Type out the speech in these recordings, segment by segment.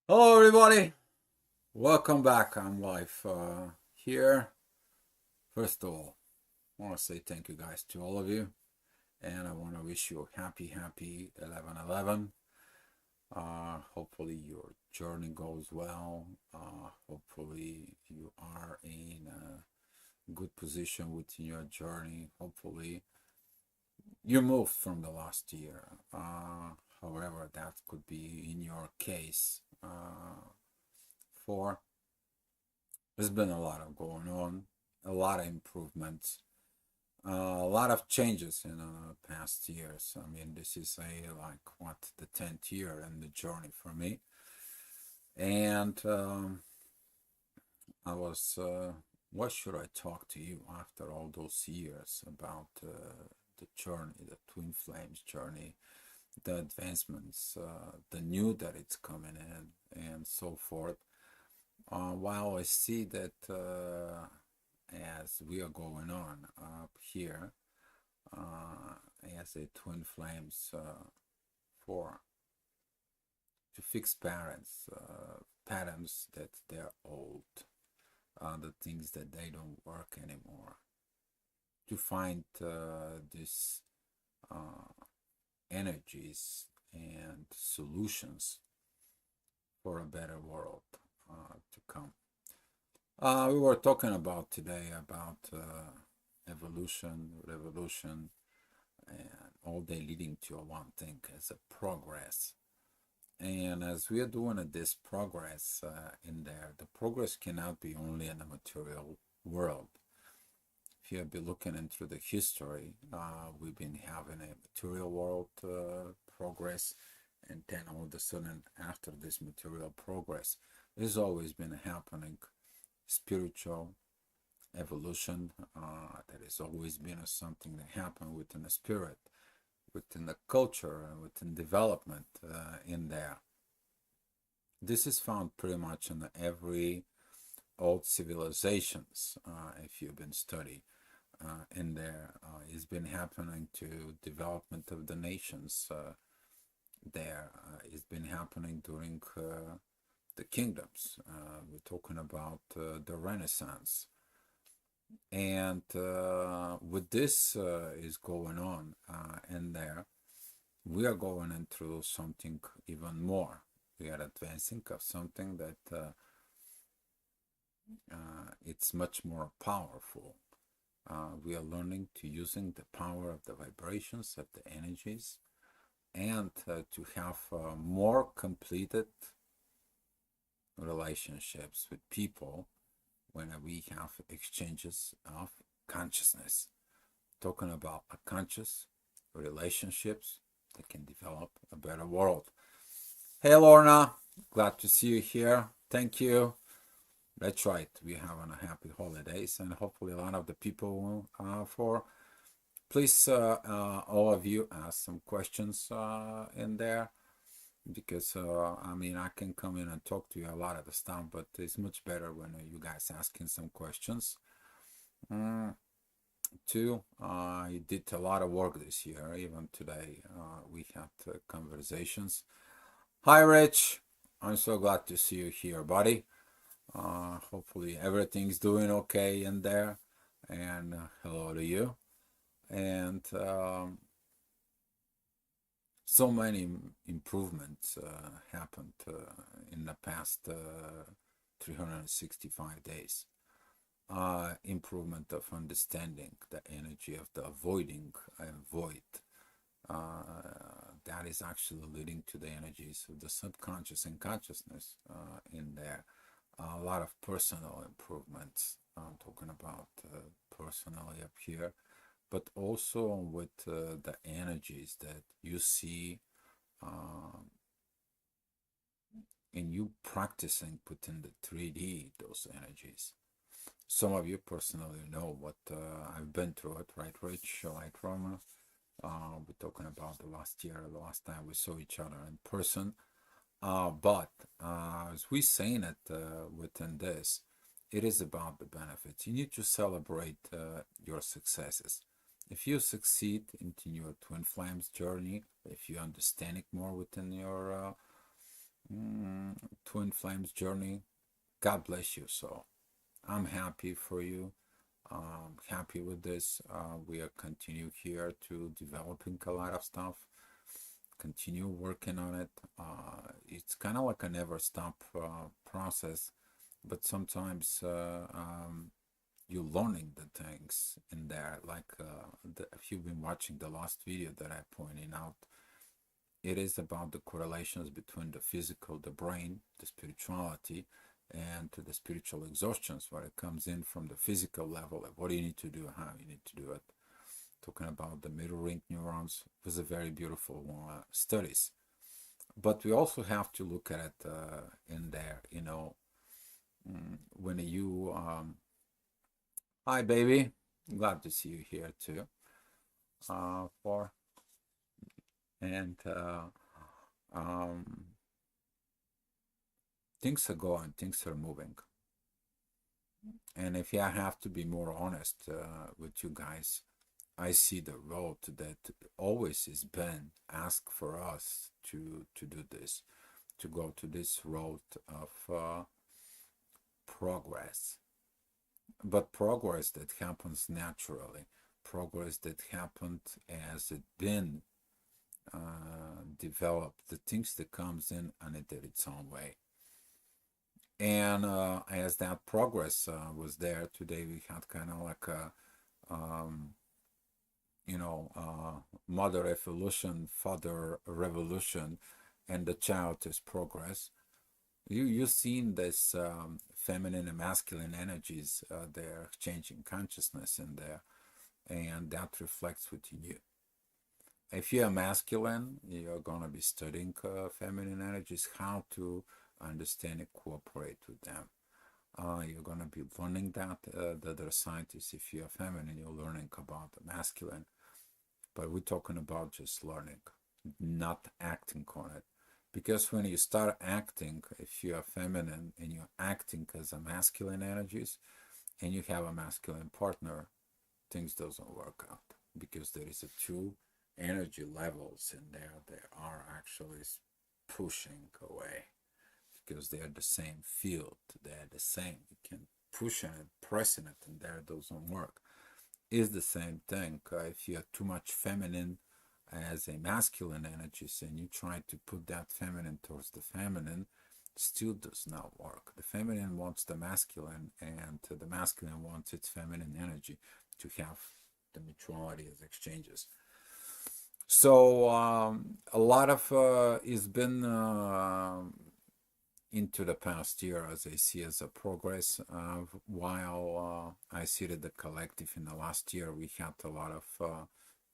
Hello, everybody. Welcome back. I'm live here. First of all, I want to say thank you guys to all of you, and I want to wish you a happy 11/11. Hopefully your journey goes well. Hopefully you are in a good position within your journey. Hopefully you moved from the last year. However, that could be in your case. For There's been a lot of going on, a lot of improvements, a lot of changes in the past years. I mean, this is the 10th year in the journey for me, and I was, what should I talk to you after all those years about the journey, the Twin Flames journey, the advancements, the new that it's coming in, and so forth. While I see that as we are going on up here, as a twin flames for to fix patterns that they're old, the things that they don't work anymore, to find these energies and solutions for a better world to come. We were talking about today about evolution, revolution, and all they leading to one thing as a progress. And as we are doing this progress in there, the progress cannot be only in the material world. If you have been looking into the history, we've been having a material world progress, and then all of a sudden, after this material progress, there's always been happening spiritual evolution. That has always been something that happened within the spirit, within the culture, and within development in there. This is found pretty much in every old civilizations. If you've been studying in there, it's been happening to development of the nations. There, it's been happening during the kingdoms. We're talking about the Renaissance. And with this is going on in there, we are going into something even more. We are advancing of something that it's much more powerful. We are learning to using the power of the vibrations of the energies, and to have more completed relationships with people when we have exchanges of consciousness, talking about a conscious relationships that can develop a better world. Hey Lorna, glad to see you here. Thank you. That's right, we're having a happy holidays, and hopefully a lot of the people for please all of you ask some questions in there, because I mean, I can come in and talk to you a lot of the stuff, but it's much better when you guys asking some questions. Too, I did a lot of work this year. Even today, we had conversations. Hi, Rich. I'm so glad to see you here, buddy. Hopefully everything's doing okay in there. And hello to you. And so many improvements happened in the past 365 days. Improvement of understanding the energy of the avoiding void. That is actually leading to the energies of the subconscious and consciousness in there. A lot of personal improvements. I'm talking about personally up here, but also with the energies that you see in you practicing putting the 3D, those energies. Some of you personally know what I've been through it, right, Rich? Right, Roma? We're talking about the last year, the last time we saw each other in person. But as we saying it within this, it is about the benefits. You need to celebrate your successes. If you succeed into your twin flames journey, if you understand it more within your Twin Flames journey. God bless you. So I'm happy for you. Happy with this. We are continue here to developing a lot of stuff. Continue working on it. It's kind of like a never stop process, but sometimes you're learning the things in there. Like if you've been watching the last video that I pointed out, it is about the correlations between the physical, the brain, the spirituality, and to the spiritual exhaustions, where it comes in from the physical level, like what do you need to do, how you need to do it. Talking about the middle ring neurons was a very beautiful studies. But we also have to look at it in there, when you, hi baby, glad to see you here too, for, and things are going, things are moving. And if I have to be more honest with you guys, I see the road that always has been asked for us to do this, to go to this road of progress. But progress that happens naturally, progress that happened as it been developed, the things that comes in and it did its own way. And as that progress was there today, we had kind of like a mother evolution, father revolution, and the child is progress. You've seen this feminine and masculine energies, they're changing consciousness in there, and that reflects within you. If you're masculine, you're going to be studying feminine energies, how to understand and cooperate with them. You're going to be learning that. The other scientists, if you're feminine, you're learning about the masculine. But we're talking about just learning, not acting on it. Because when you start acting, if you're feminine and you're acting as a masculine energies, and you have a masculine partner, things doesn't work out. Because there is a two energy levels in there that are actually pushing away. Because they're the same field, they're the same. You can push on it, pressing it, and there it doesn't work. Is the same thing. If you're too much feminine as a masculine energies and you try to put that feminine towards the feminine, still does not work. The feminine wants the masculine, and the masculine wants its feminine energy to have the mutuality as exchanges. So a lot of has been into the past year, as I see as a progress. While I see that the collective in the last year, we had a lot of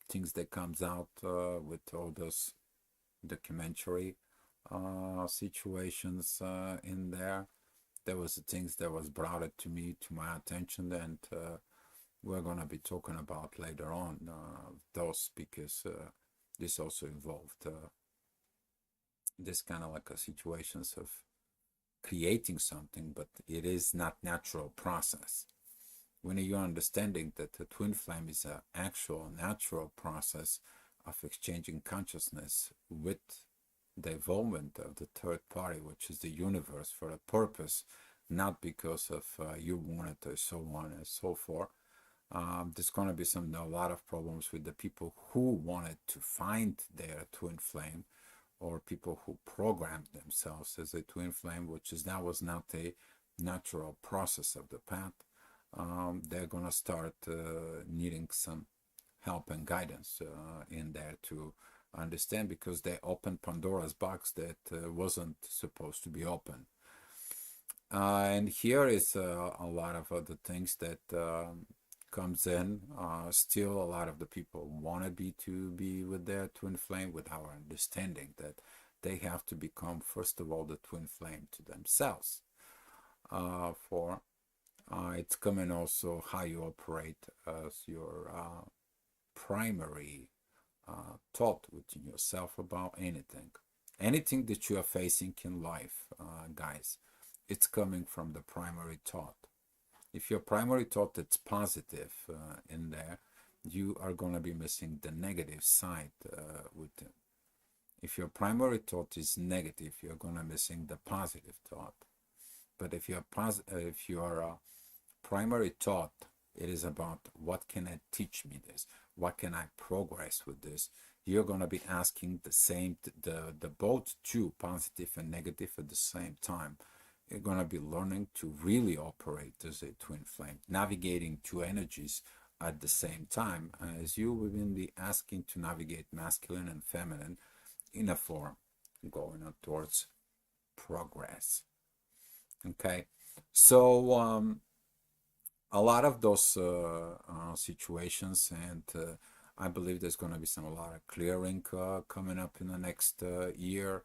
things that comes out with all those documentary situations in there. There was the things that was brought it to me, to my attention, and we're gonna be talking about later on those, because this also involved this kind of like a situations of creating something, but it is not natural process. When you're understanding that the twin flame is an actual natural process of exchanging consciousness with the involvement of the third party, which is the universe, for a purpose, not because of you want it or so on and so forth. There's going to be a lot of problems with the people who wanted to find their twin flame, or people who programmed themselves as a twin flame, that was not a natural process of the path. They're gonna start needing some help and guidance in there to understand, because they opened Pandora's box that wasn't supposed to be open. And here is a lot of other things that comes in. Still, a lot of the people want to be with their twin flame, with our understanding that they have to become, first of all, the twin flame to themselves. It's coming also how you operate as your primary thought within yourself about anything that you are facing in life, guys. It's coming from the primary thought. If your primary thought is positive in there, you are going to be missing the negative side with it. If your primary thought is negative, you're gonna missing the positive thought. But if your primary thought, it is about what can I teach me this, what can I progress with this, you're gonna be asking the same, the both two, positive and negative, at the same time. You're gonna be learning to really operate as a twin flame, navigating two energies at the same time, as you will be asking to navigate masculine and feminine in a form going on towards progress. Okay, so a lot of those situations, and I believe there's going to be a lot of clearing coming up in the next year.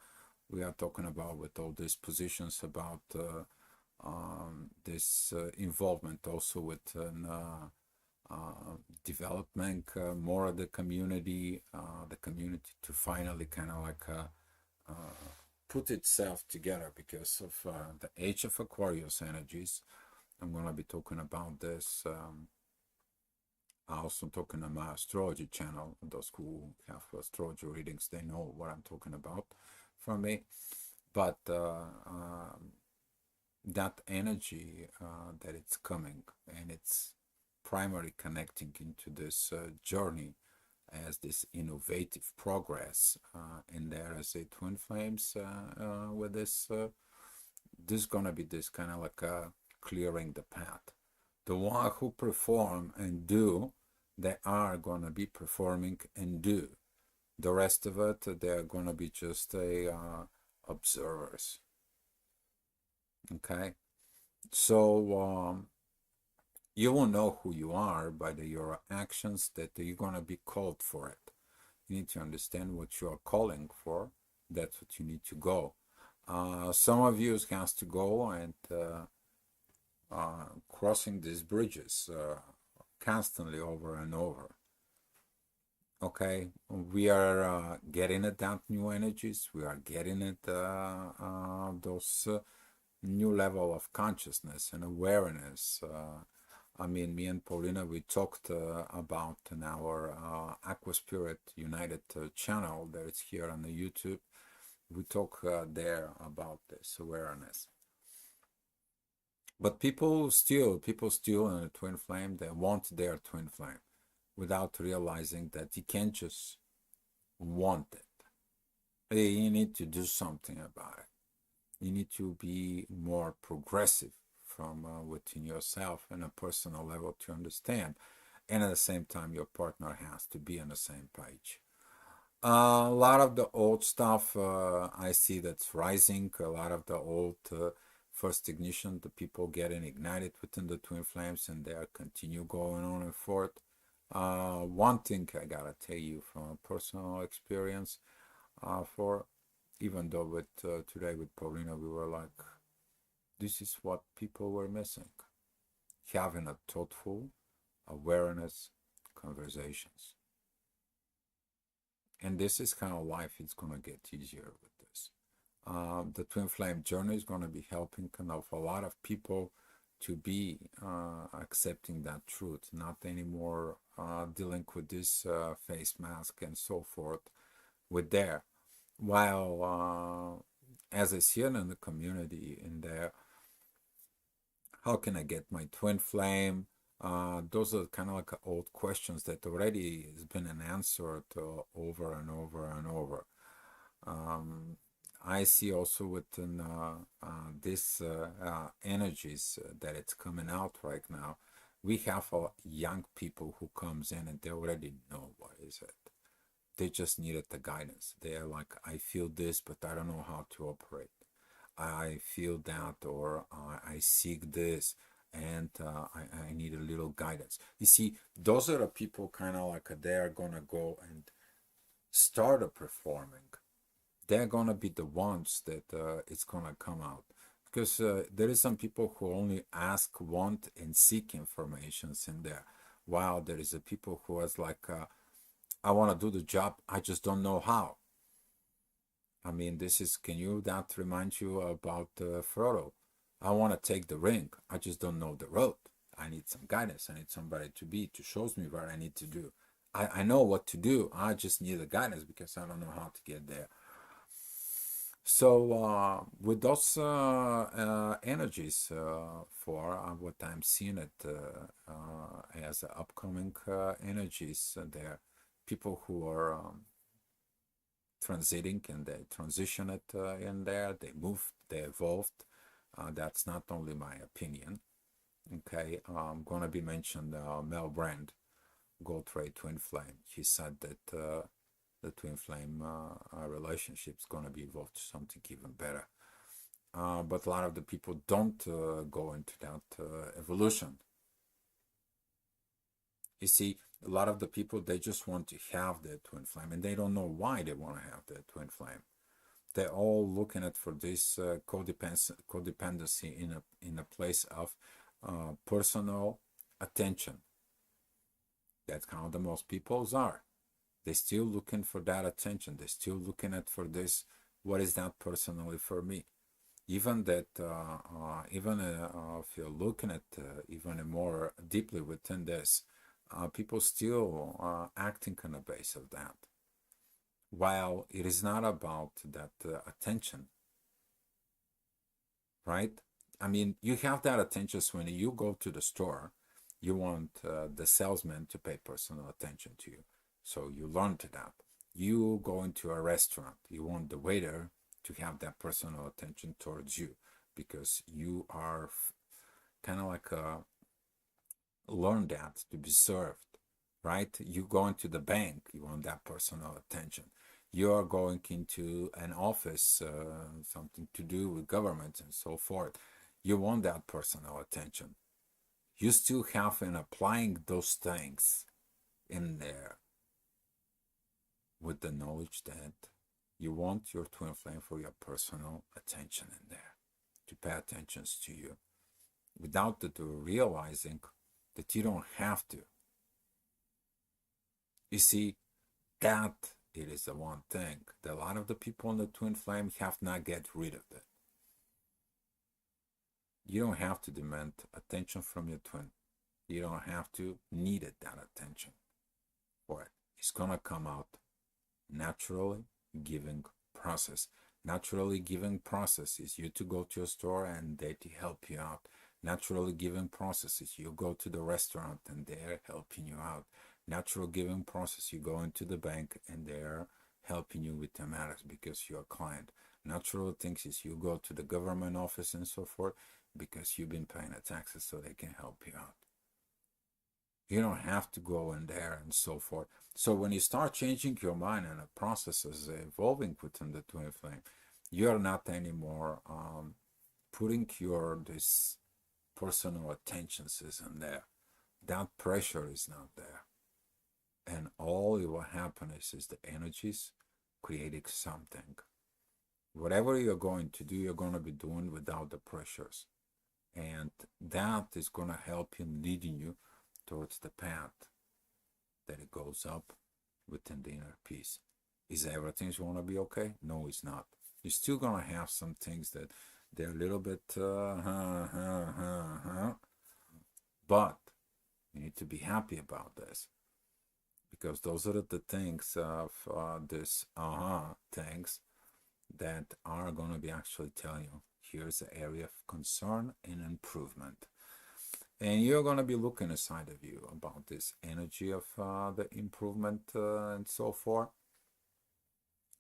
We are talking about with all these positions about this involvement also with development more of the community to finally kind of like put itself together because of the age of Aquarius energies. I'm going to be talking about this. I also talking on my astrology channel. Those who have astrology readings, they know what I'm talking about from me. But that energy that it's coming, and it's primarily connecting into this journey as this innovative progress in there as a twin flames with this this gonna be this kind of like clearing the path. The one who perform and do, they are gonna be performing and do. The rest of it, they're gonna be just a observers. Okay, so you will know who you are by your actions, that you're gonna be called for it. You need to understand what you are calling for. That's what you need to go. Some of you has to go and crossing these bridges constantly over and over. Okay, we are getting at that new energies. We are getting at those new level of consciousness and awareness. I mean, me and Paulina, we talked about in our Aqua Spirit United channel that is here on the YouTube. We talk there about this awareness. But people still in a twin flame, they want their twin flame without realizing that you can't just want it. You need to do something about it. You need to be more progressive from within yourself on a personal level to understand. And at the same time, your partner has to be on the same page. A lot of the old stuff I see that's rising. A lot of the old first ignition, the people getting ignited within the twin flames, and they are continue going on and forth. One thing I gotta tell you from a personal experience, for even though with today with Paulina, we were like, this is what people were missing. Having a thoughtful awareness conversations. And this is kind of life, it's going to get easier with this. The twin flame journey is going to be helping kind of a lot of people to be accepting that truth, not anymore dealing with this face mask and so forth with there. While as I see it in the community in there, how can I get my twin flame? Those are kind of like old questions that already has been answered over and over and over. I see also within this energies that it's coming out right now, we have young people who comes in and they already know what is it. They just needed the guidance. They're like, I feel this, but I don't know how to operate. I feel that, or I seek this, and I need a little guidance. You see, those are the people kind of like they're gonna go and start performing. They're gonna be the ones that it's gonna come out, because there is some people who only ask, want, and seek informations in there, while there is a people who is like, I want to do the job, I just don't know how. I mean, this is, can you, that remind you about Frodo? I want to take the ring. I just don't know the road. I need some guidance. I need somebody to shows me what I need to do. I know what to do. I just need the guidance because I don't know how to get there. So with those energies for what I'm seeing it as upcoming energies, there people who are transiting and they transition it in there, they moved, they evolved. That's not only my opinion. Okay, I'm gonna be mentioned Mel Brand, Gold Ray Twin Flame. He said that the twin flame relationship is gonna be evolved to something even better. But a lot of the people don't go into that evolution. You see, a lot of the people, they just want to have their twin flame and they don't know why they want to have their twin flame. They're all looking at for this codependency in a place of personal attention. That's how the most peoples are. They're still looking for that attention. They're still looking at for this. What is that personally for me? Even that, even if you're looking at even more deeply within this, people still acting on the base of that. While it is not about that attention, right? I mean, you have that attention when you go to the store, you want the salesman to pay personal attention to you. So you learn to that. You go into a restaurant, you want the waiter to have that personal attention towards you because you are kind of like learn that to be served, right? You go into the bank, you want that personal attention. You are going into an office, something to do with government and so forth. You want that personal attention. You still have in applying those things in there with the knowledge that you want your twin flame for your personal attention in there, to pay attention to you, without the realizing that you don't have to. You see, that it is the one thing that a lot of the people in the twin flame have not get rid of it. You don't have to demand attention from your twin. You don't have to need it, that attention for it. It's gonna come out naturally giving process. Naturally giving process is you to go to a store and they to help you out. Naturally giving process is you go to the restaurant and they're helping you out. Natural giving process, you go into the bank and they're helping you with the matters because you're a client. Natural things is you go to the government office and so forth because you've been paying the taxes so they can help you out. You don't have to go in there and so forth. So when you start changing your mind and the process is evolving within the twin flame, you are not anymore putting your this personal attentions is in there. That pressure is not there. And all it will happen is the energies creating something. Whatever you're going to do, you're going to be doing without the pressures. And that is going to help you leading you towards the path that it goes up within the inner peace. Is everything going to be okay? No, it's not. You're still going to have some things that they're a little bit, but you need to be happy about this because those are the things of this things that are going to be actually telling you here's the area of concern and improvement. And you're going to be looking inside of you about this energy of the improvement and so forth.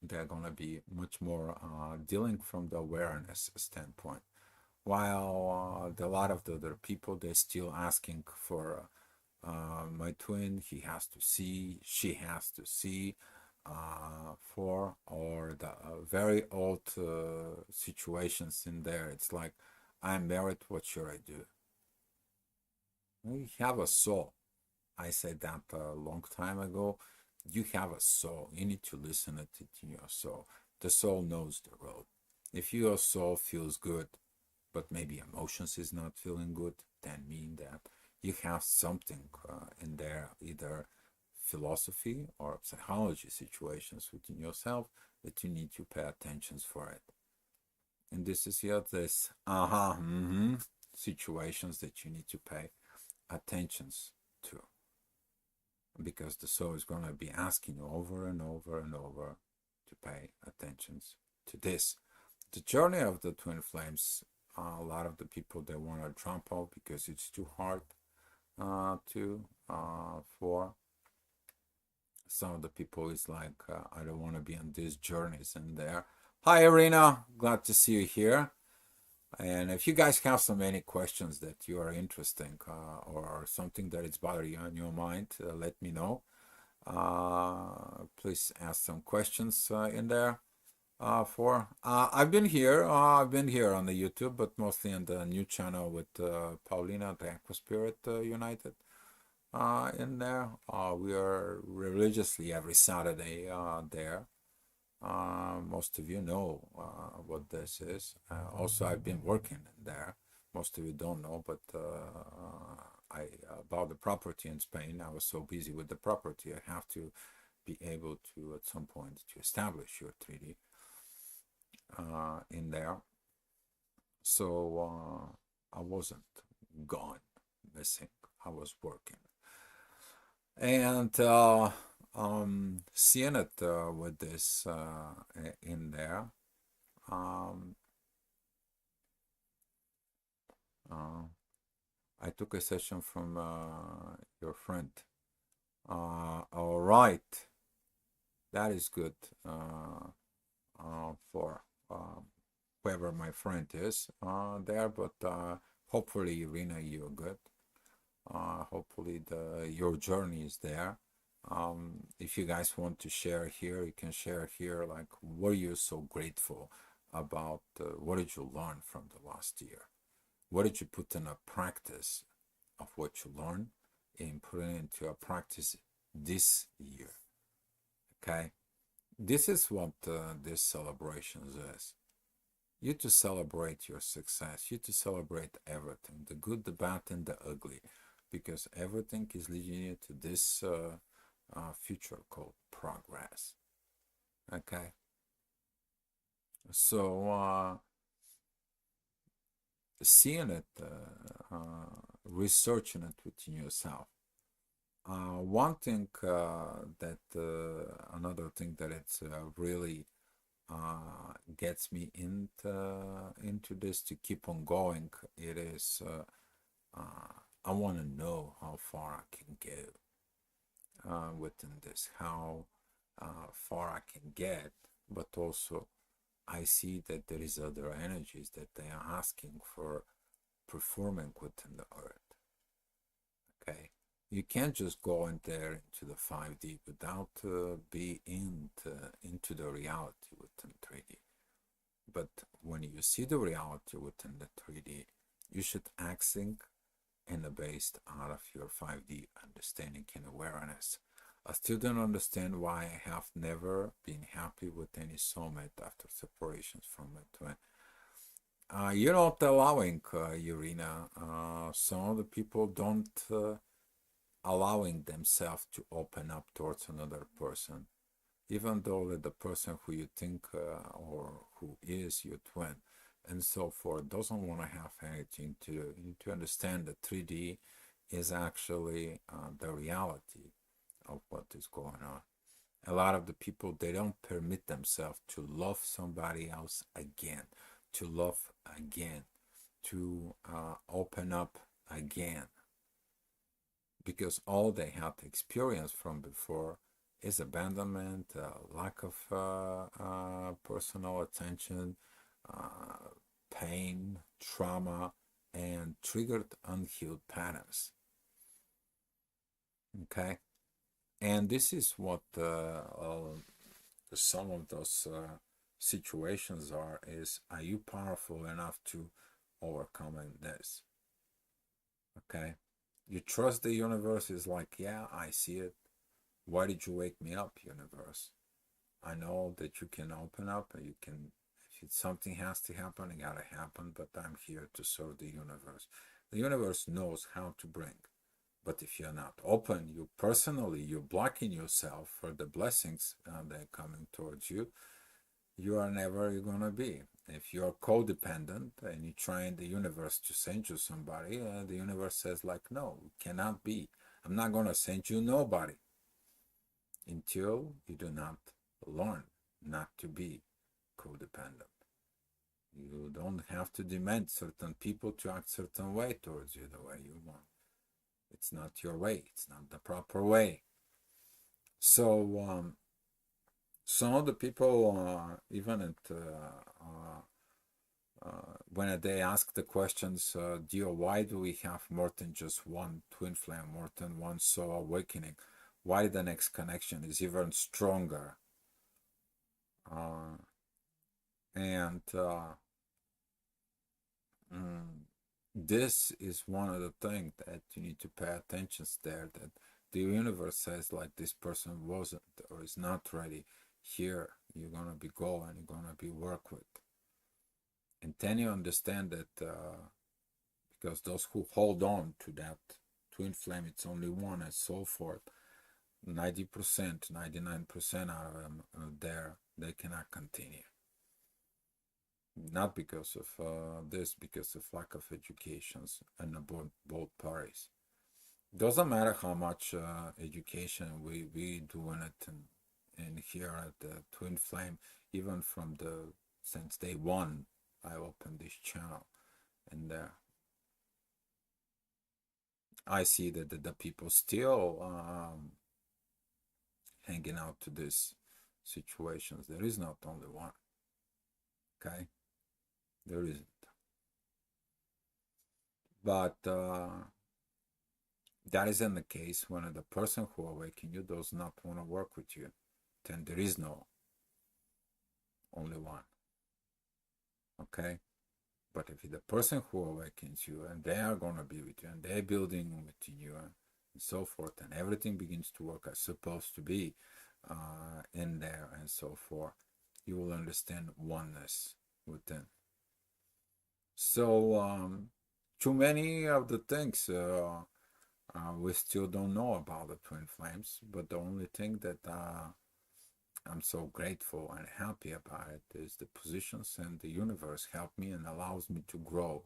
They're going to be much more dealing from the awareness standpoint. While a lot of the other people, they're still asking for my twin, he has to see, she has to see, for, or the very old situations in there. It's like, I'm married, what should I do? You have a soul. I said that a long time ago. You have a soul. You need to listen to your soul. The soul knows the road. If your soul feels good, but maybe emotions is not feeling good, then mean that you have something in there, either philosophy or psychology situations within yourself that you need to pay attention for it. And this is here, this situations that you need to pay attentions to, because the soul is going to be asking you over and over and over to pay attention to this. The journey of the twin flames, a lot of the people they want to drop out because it's too hard to for some of the people. Is like I don't want to be on these journeys and there. Hi Irina, glad to see you here. And if you guys have so many questions that you are interesting or something that is bothering you in your mind, let me know. Please ask some questions in there. I've been here. I've been here on the YouTube, but mostly on the new channel with Paulina, the Aqua Spirit United. In there, we are religiously every Saturday there. Most of you know what this is. Also, I've been working there. Most of you don't know, but I bought the property in Spain. I was so busy with the property, I have to be able to, at some point, to establish your 3D in there. So I wasn't gone, missing. I was working. And seeing it with this in there, um, I took a session from your friend. All right, that is good for whoever my friend is there. But hopefully, Irina, you're good. Hopefully, your journey is there. If you guys want to share here, you can share here. Like, what are you so grateful about? What did you learn from the last year? What did you put in a practice of what you learned and put it into a practice this year? Okay, this is what this celebrations is. You to celebrate your success, you to celebrate everything, the good, the bad, and the ugly, because everything is leading you to this future called progress. Okay, so seeing it, researching it within yourself. One thing that another thing that it's really gets me into this to keep on going. It is I want to know how far I can go within this, how far I can get, but also I see that there is other energies that they are asking for performing within the earth. Okay, you can't just go in there into the 5D without be into the reality within 3D. But when you see the reality within the 3D, you should acting and based out of your 5D understanding and awareness. I still don't understand why I have never been happy with any soulmate after separations from my twin. You're not allowing, Irina. Some of the people don't allowing themselves to open up towards another person, even though the person who you think or who is your twin and so forth doesn't want to have anything to understand that 3D is actually the reality of what is going on. A lot of the people, they don't permit themselves to love somebody else again, to love again, to open up again, because all they had experienced from before is abandonment, lack of personal attention, pain, trauma, and triggered unhealed patterns. Okay, and this is what some of those situations are you powerful enough to overcome this? Okay, you trust the universe is like, yeah, I see it. Why did you wake me up, universe? I know that you can open up and you can, if something has to happen, it gotta happen, but I'm here to serve the universe. The universe knows how to bring. But if you're not open, you personally, you're blocking yourself for the blessings that are coming towards you, you are never gonna be. If you're codependent and you're trying the universe to send you somebody, the universe says like, no, it cannot be. I'm not gonna send you nobody until you do not learn not to be codependent. You don't have to demand certain people to act certain way towards you the way you want. It's not your way. It's not the proper way. So some of the people, even at when they ask the questions, Dio, why do we have more than just one twin flame, more than one soul awakening? Why the next connection is even stronger? And this is one of the things that you need to pay attention there, that the universe says like this person wasn't or is not ready. Here you're gonna be go and you're gonna be work with. And then you understand that because those who hold on to that twin flame, it's only one and so forth, 90%, 99% out of them are there, they cannot continue. Not because of this, because of lack of educations and both parties. Doesn't matter how much education we do in it and here at the Twin Flame, even from the since day one, I opened this channel, and I see that the people still hanging out to these situations. There is not only one. Okay, there isn't. But that isn't the case when the person who awakened you does not want to work with you. Then there is no only one. Okay? But if the person who awakens you and they are going to be with you and they're building within you and so forth, and everything begins to work as supposed to be in there and so forth, you will understand oneness within. So, too many of the things we still don't know about the twin flames, but the only thing that I'm so grateful and happy about it is the positions and the universe help me and allows me to grow.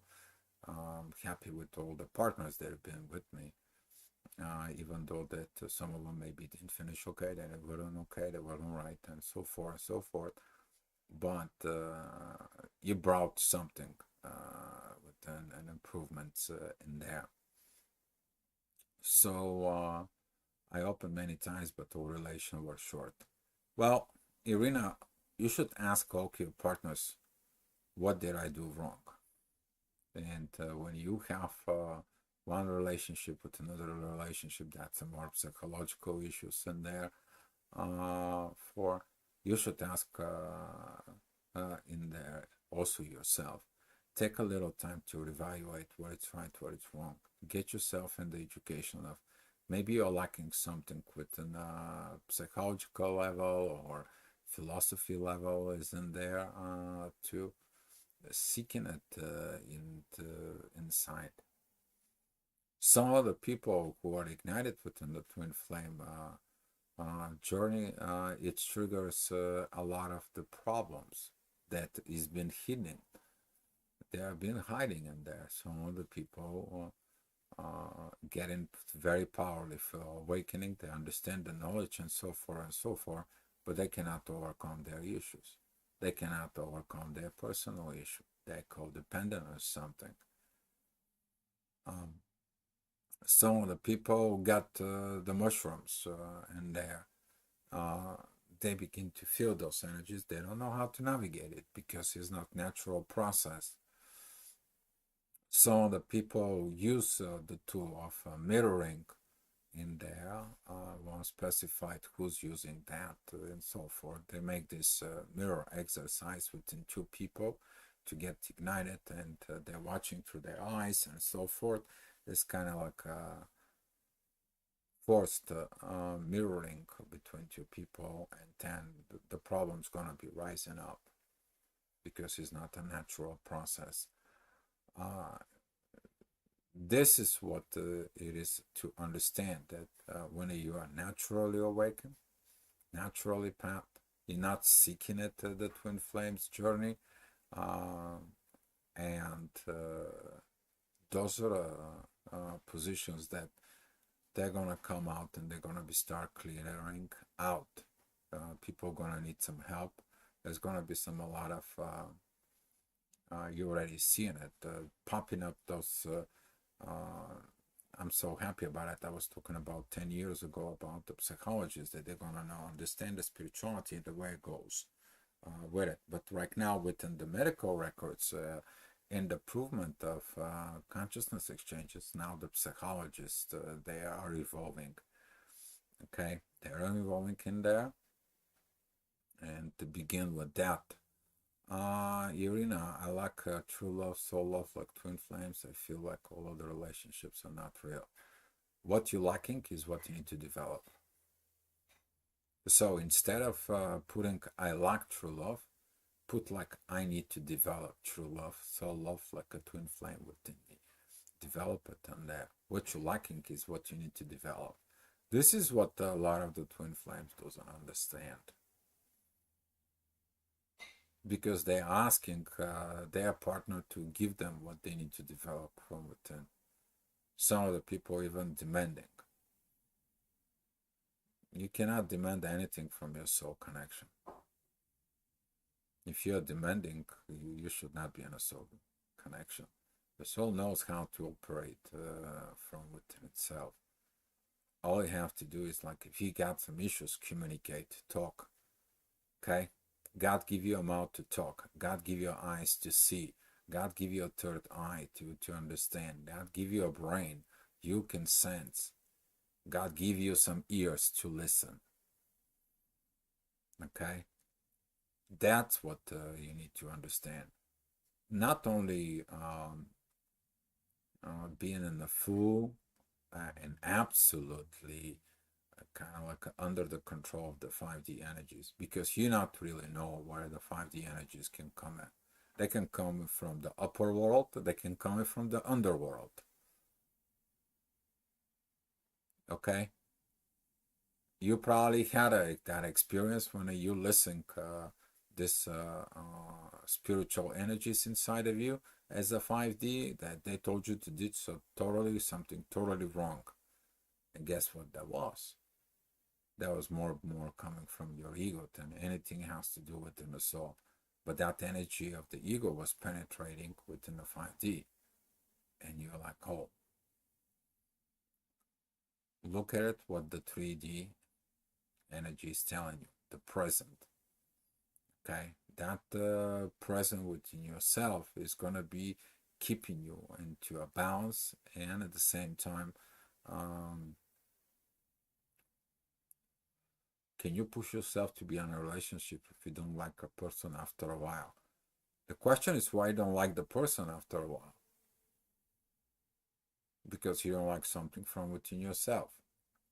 I'm happy with all the partners that have been with me, even though that some of them maybe didn't finish okay, they weren't okay, they weren't right, and so forth and so forth. But you brought something with an improvements in there. So I opened many times, but the relation was short. Well, Irina, you should ask all your partners, what did I do wrong? And when you have one relationship with another relationship, that's a more psychological issues in there. For you should ask in there also yourself. Take a little time to evaluate what is right, what is wrong. Get yourself in the education of maybe you're lacking something within a psychological level or philosophy level is in there too. Seeking it inside. Some of the people who are ignited within the twin flame journey, it triggers a lot of the problems that is been hidden. They have been hiding in there. Some of the people getting very powerful awakening. They understand the knowledge and so forth, but they cannot overcome their issues. They cannot overcome their personal issue. They're codependent on something. Some of the people got the mushrooms in there. They begin to feel those energies. They don't know how to navigate it because it's not natural process. Some of the people use the tool of mirroring in there, one specified who's using that and so forth. They make this mirror exercise within two people to get ignited, and they're watching through their eyes and so forth. It's kind of like a forced mirroring between two people, and then the problem's gonna be rising up because it's not a natural process. This is what it is to understand that when you are naturally awakened, naturally path, you're not seeking it, the twin flames journey, and those are positions that they're gonna come out and they're gonna be start clearing out. People are gonna need some help. There's gonna be a lot of You already seeing it popping up. Those I'm so happy about it. I was talking about 10 years ago about the psychologists that they're gonna now understand the spirituality and the way it goes with it. But right now, within the medical records and the improvement of consciousness exchanges, now the psychologists they are evolving. Okay, they're evolving in there, and to begin with that. Irina, I like true love, soul love, like twin flames. I feel like all other relationships are not real. What you're lacking is what you need to develop. So instead of putting I lack true love, put like I need to develop true love, soul love, like a twin flame within me. Develop it, and what you're lacking is what you need to develop. This is what a lot of the twin flames doesn't understand, because they're asking their partner to give them what they need to develop from within. Some of the people even demanding. You cannot demand anything from your soul connection. If you're demanding, you should not be in a soul connection. The soul knows how to operate from within itself. All you have to do is, like, if you got some issues, communicate, talk. Okay? God give you a mouth to talk. God give you eyes to see. God give you a third eye to understand. God give you a brain you can sense. God give you some ears to listen. Okay? That's what you need to understand. Not only being in the full and absolutely kind of like under the control of the 5D energies, because you not really know where the 5D energies can come in. They can come from the upper world, they can come from the underworld. Okay? You probably had that experience when you listen this spiritual energies inside of you as a 5D that they told you to do something totally wrong. And guess what that was? That was more coming from your ego than anything has to do within the soul. But that energy of the ego was penetrating within the 5D. And you're like, oh, look at it, what the 3D energy is telling you, the present. Okay, that present within yourself is going to be keeping you into a balance, and at the same time, can you push yourself to be in a relationship if you don't like a person after a while? The question is why you don't like the person after a while? Because you don't like something from within yourself.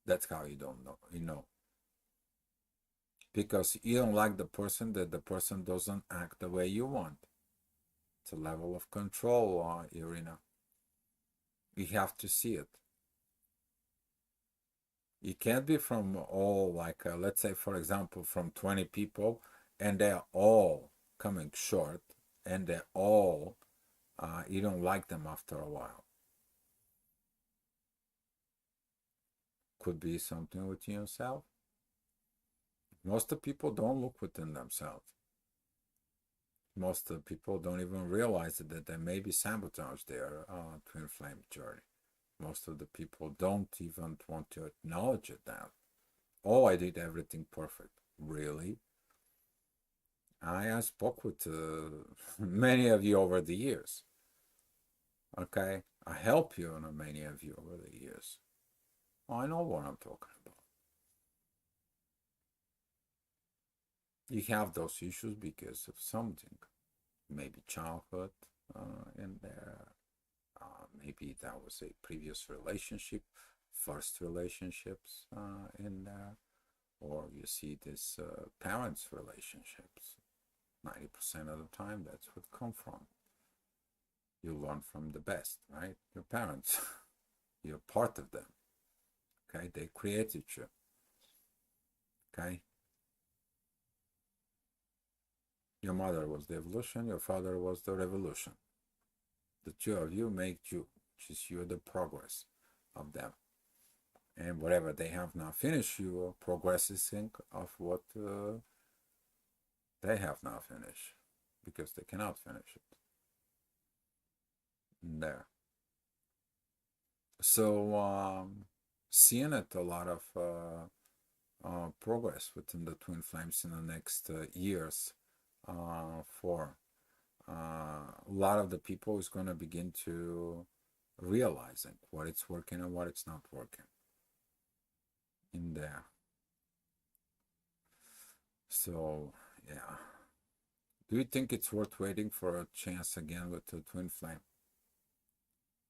That's how you don't know, because you don't like the person, that the person doesn't act the way you want. It's a level of control, Irina. You have to see it. You can't be from all, like, let's say, for example, from 20 people, and they're all coming short, and they're all, you don't like them after a while. Could be something within yourself. Most of the people don't look within themselves. Most of the people don't even realize that they may be sabotage their twin flame journey. Most of the people don't even want to acknowledge it that, oh, I did everything perfect. Really? I spoke with many of you over the years. Okay? I help you, and many of you over the years. I know what I'm talking about. You have those issues because of something. Maybe childhood in there. Maybe that was a previous relationship, first relationships in there. Or you see this parents' relationships. 90% of the time, that's what come from. You learn from the best, right? Your parents. You're part of them. Okay? They created you. Okay? Your mother was the evolution, your father was the revolution. The two of you make you, which is you're the progress of them. And whatever they have now finished, you are progressing of what they have now finished, because they cannot finish it. in there. So seeing it a lot of progress within the twin flames in the next years for a lot of the people is going to begin to realizing what it's working and what it's not working in there. So yeah, do you think it's worth waiting for a chance again with the twin flame?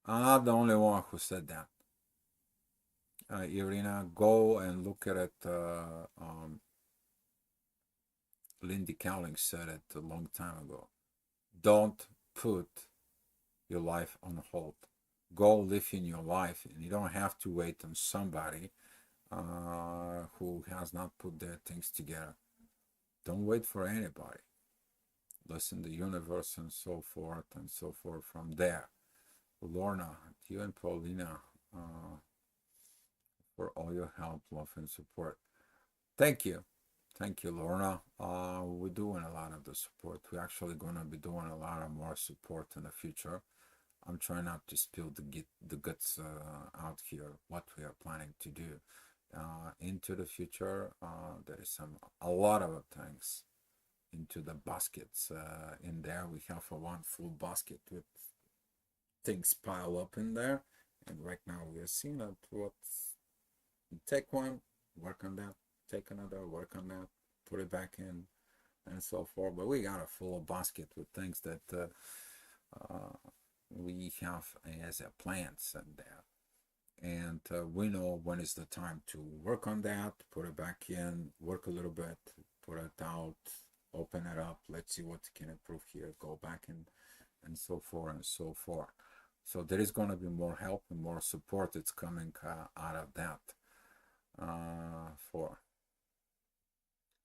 I'm not the only one who said that. Irina, go and look at it. Lindy Cowling said it a long time ago. Don't put your life on hold. Go live in your life, and you don't have to wait on somebody who has not put their things together. Don't wait for anybody. Listen to the universe and so forth from there. Lorna, you and Paulina, for all your help, love, and support. Thank you. Thank you, Lorna. We're doing a lot of the support. We're actually going to be doing a lot of more support in the future. I'm trying not to spill the guts out here, what we are planning to do. Into the future, there is a lot of things into the baskets. In there, we have a one full basket with things pile up in there. And right now we are seeing that take one, work on that, take another, work on that, put it back in, and so forth. But we got a full basket with things that we have as a plans in there. And we know when is the time to work on that, put it back in, work a little bit, put it out, open it up, let's see what can improve here, go back and so forth and so forth. So there is going to be more help and more support that's coming out of that.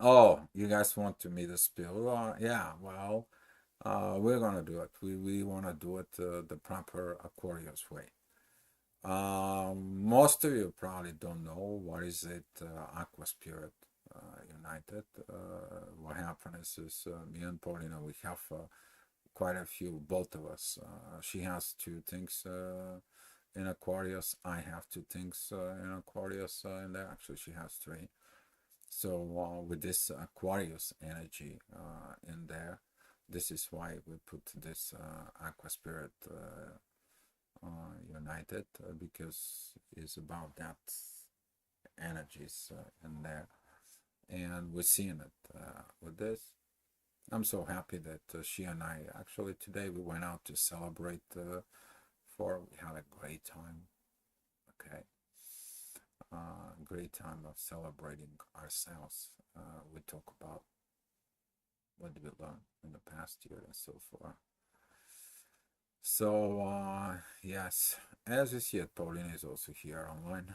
Oh, you guys want to meet a spill? Yeah, well, we're going to do it. We want to do it the proper Aquarius way. Most of you probably don't know what is it, Aqua Spirit United. What happened is me and Paulina, we have quite a few, both of us. She has two things in Aquarius. I have two things in Aquarius, and actually she has three. So with this Aquarius energy in there, this is why we put this Aqua Spirit United, because it's about that energies in there, and we're seeing it with this. I'm so happy that she and I actually today we went out to celebrate for we had a great time. Okay, great time of celebrating ourselves. We talk about what did we learn in the past year and so forth. So yes, as you see it, Paulina is also here online.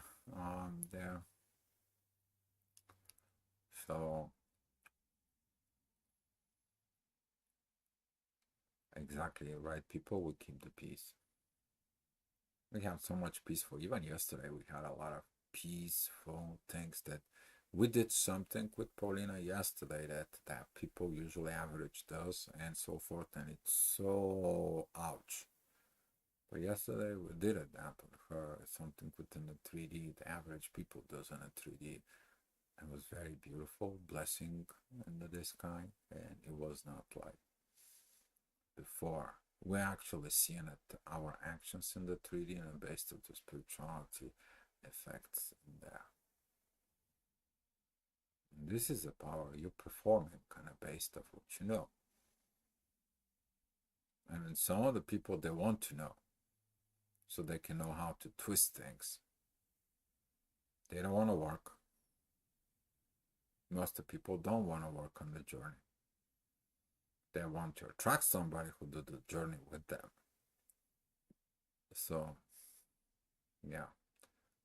There. So exactly right, people will keep the peace. We have so much peaceful. Even yesterday, we had a lot of peaceful things that we did something with Paulina yesterday that people usually average does and so forth, and it's so ouch. But yesterday we did it that with her, something within the 3D, the average people does in a 3D. It was very beautiful, blessing into the sky, and it was not like before. We're actually seeing it, our actions in the 3D and based on the spirituality effects in there. And this is the power you're performing, kind of based off what you know. And some of the people they want to know, so they can know how to twist things. They don't want to work. Most of the people don't want to work on the journey. They want to attract somebody who do the journey with them. So, yeah,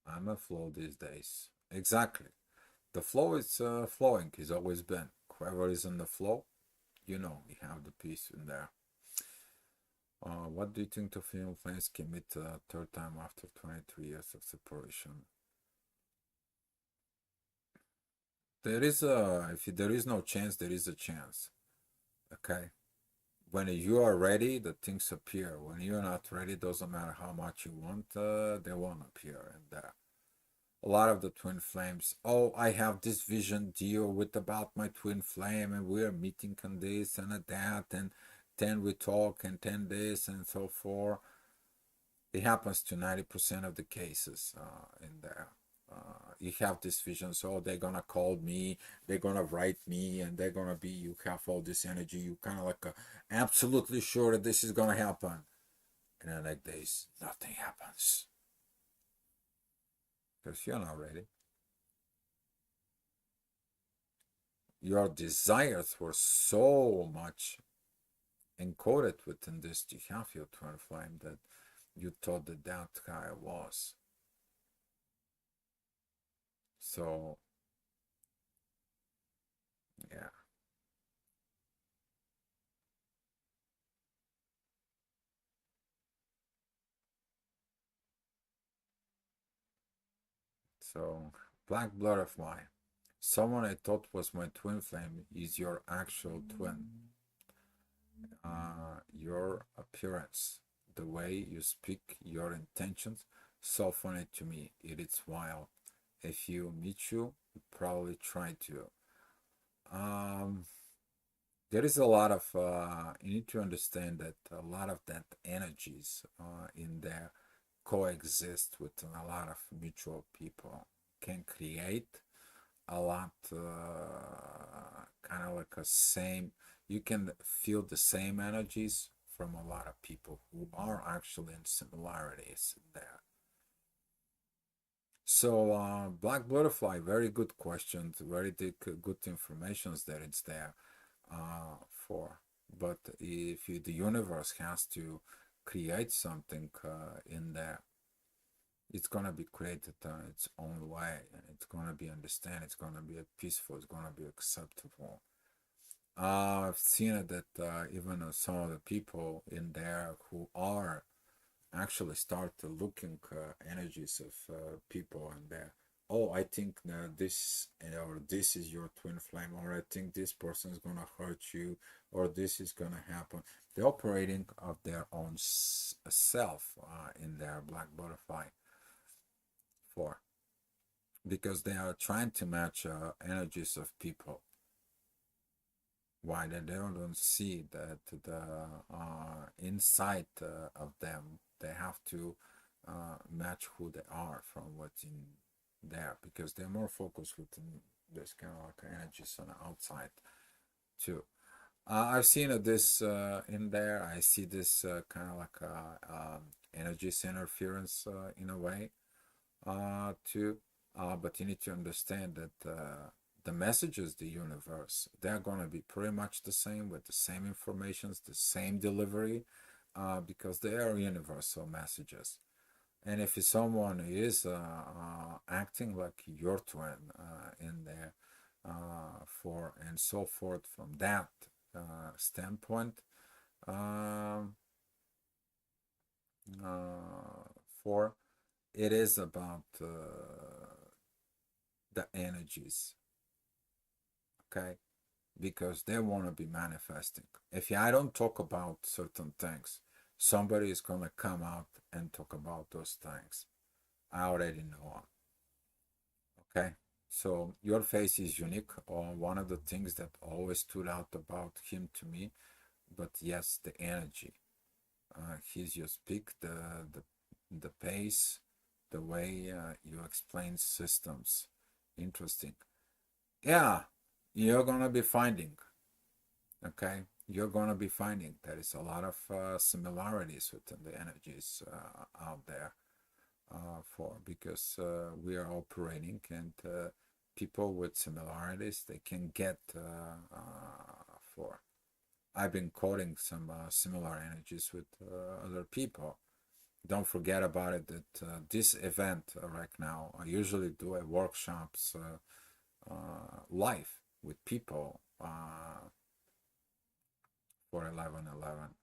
I'm a flow these days. Exactly. The flow is flowing. It's always been. Whoever is in the flow, you know, you have the peace in there. What do you think the film flames can meet a third time after 23 years of separation? There is a, if there is no chance, there is a chance. Okay. when you are ready, the things appear. When you're not ready, doesn't matter how much you want, they won't appear. And a lot of the twin flames, oh, I have this vision deal with about my twin flame, and we're meeting on this and at that, and then we talk, and then this and so forth. It happens to 90% of the cases in there. You have this vision, so they're gonna call me, they're gonna write me, and they're gonna be, you have all this energy, you kind of like absolutely sure that this is gonna happen. And then like this, nothing happens. Because you're not ready. Your desires were so much encoded within this to have your twin flame that you thought that that guy was. So, yeah. So, black butterfly. Someone I thought was my twin flame is your actual twin. Your appearance, the way you speak, your intentions, so funny to me. It is wild. If you meet you, you probably try to. Um, there is a lot of, you need to understand that a lot of that energies in there coexist with a lot of mutual people, can create a lot, kind of like a same, you can feel the same energies from a lot of people who are actually in similarities there. So, black butterfly, very good questions, very good informations that it's there for. But if you, the universe has to create something in there, it's gonna be created its own way, and it's gonna be understand. It's gonna be peaceful. It's gonna be acceptable. I've seen it that even some of the people in there who are actually start looking energies of people in there. Oh, I think this or this is your twin flame, or I think this person is gonna hurt you, or this is gonna happen. They're operating of their own self in their black butterfly for, because they are trying to match energies of people. Why they don't see that the inside of them, they have to match who they are from what's in there, because they're more focused with this kind of like energies on the outside too. I've seen this in there. I see this kind of like energies interference in a way too. But you need to understand that the messages, the universe, they're going to be pretty much the same, with the same informations, the same delivery, because they are universal messages. And if someone is acting like your twin in there, for and so forth, from that standpoint, um, for it is about the energies, okay? Because they want to be manifesting. If I don't talk about certain things, somebody is going to come out and talk about those things. I already know them, okay? So your face is unique, or one of the things that always stood out about him to me, but yes, the energy. He's you speak, the pace, the way you explain systems. Interesting. Yeah, you're gonna be finding, okay? You're gonna be finding there is a lot of similarities within the energies out there for, because we are operating, and people with similarities, they can get for. I've been quoting some similar energies with other people. Don't forget about it that this event right now, I usually do a workshops live with people for 11/11,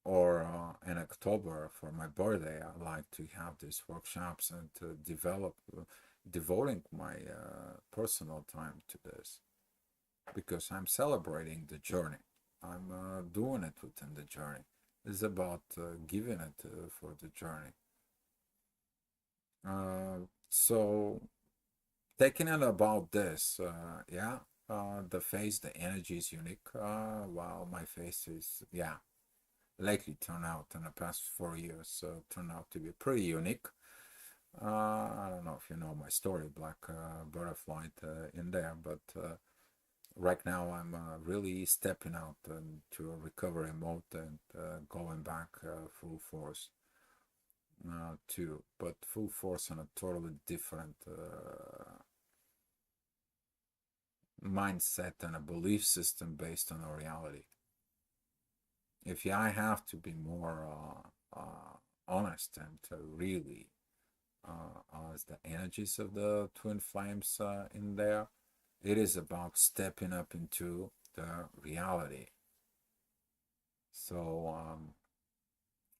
or in October for my birthday. I like to have these workshops and to develop, devoting my personal time to this, because I'm celebrating the journey. I'm doing it within the journey. It's about giving it for the journey. So taking it about this, yeah, the face, the energy is unique. While my face is, yeah, lately turned out in the past 4 years, turned out to be pretty unique. I don't know if you know my story, Black Butterfly in there, but right now I'm really stepping out into a recovery mode and going back full force too, but full force on a totally different mindset and a belief system based on a reality. If I have to be more honest and to really as the energies of the twin flames in there, it is about stepping up into the reality. So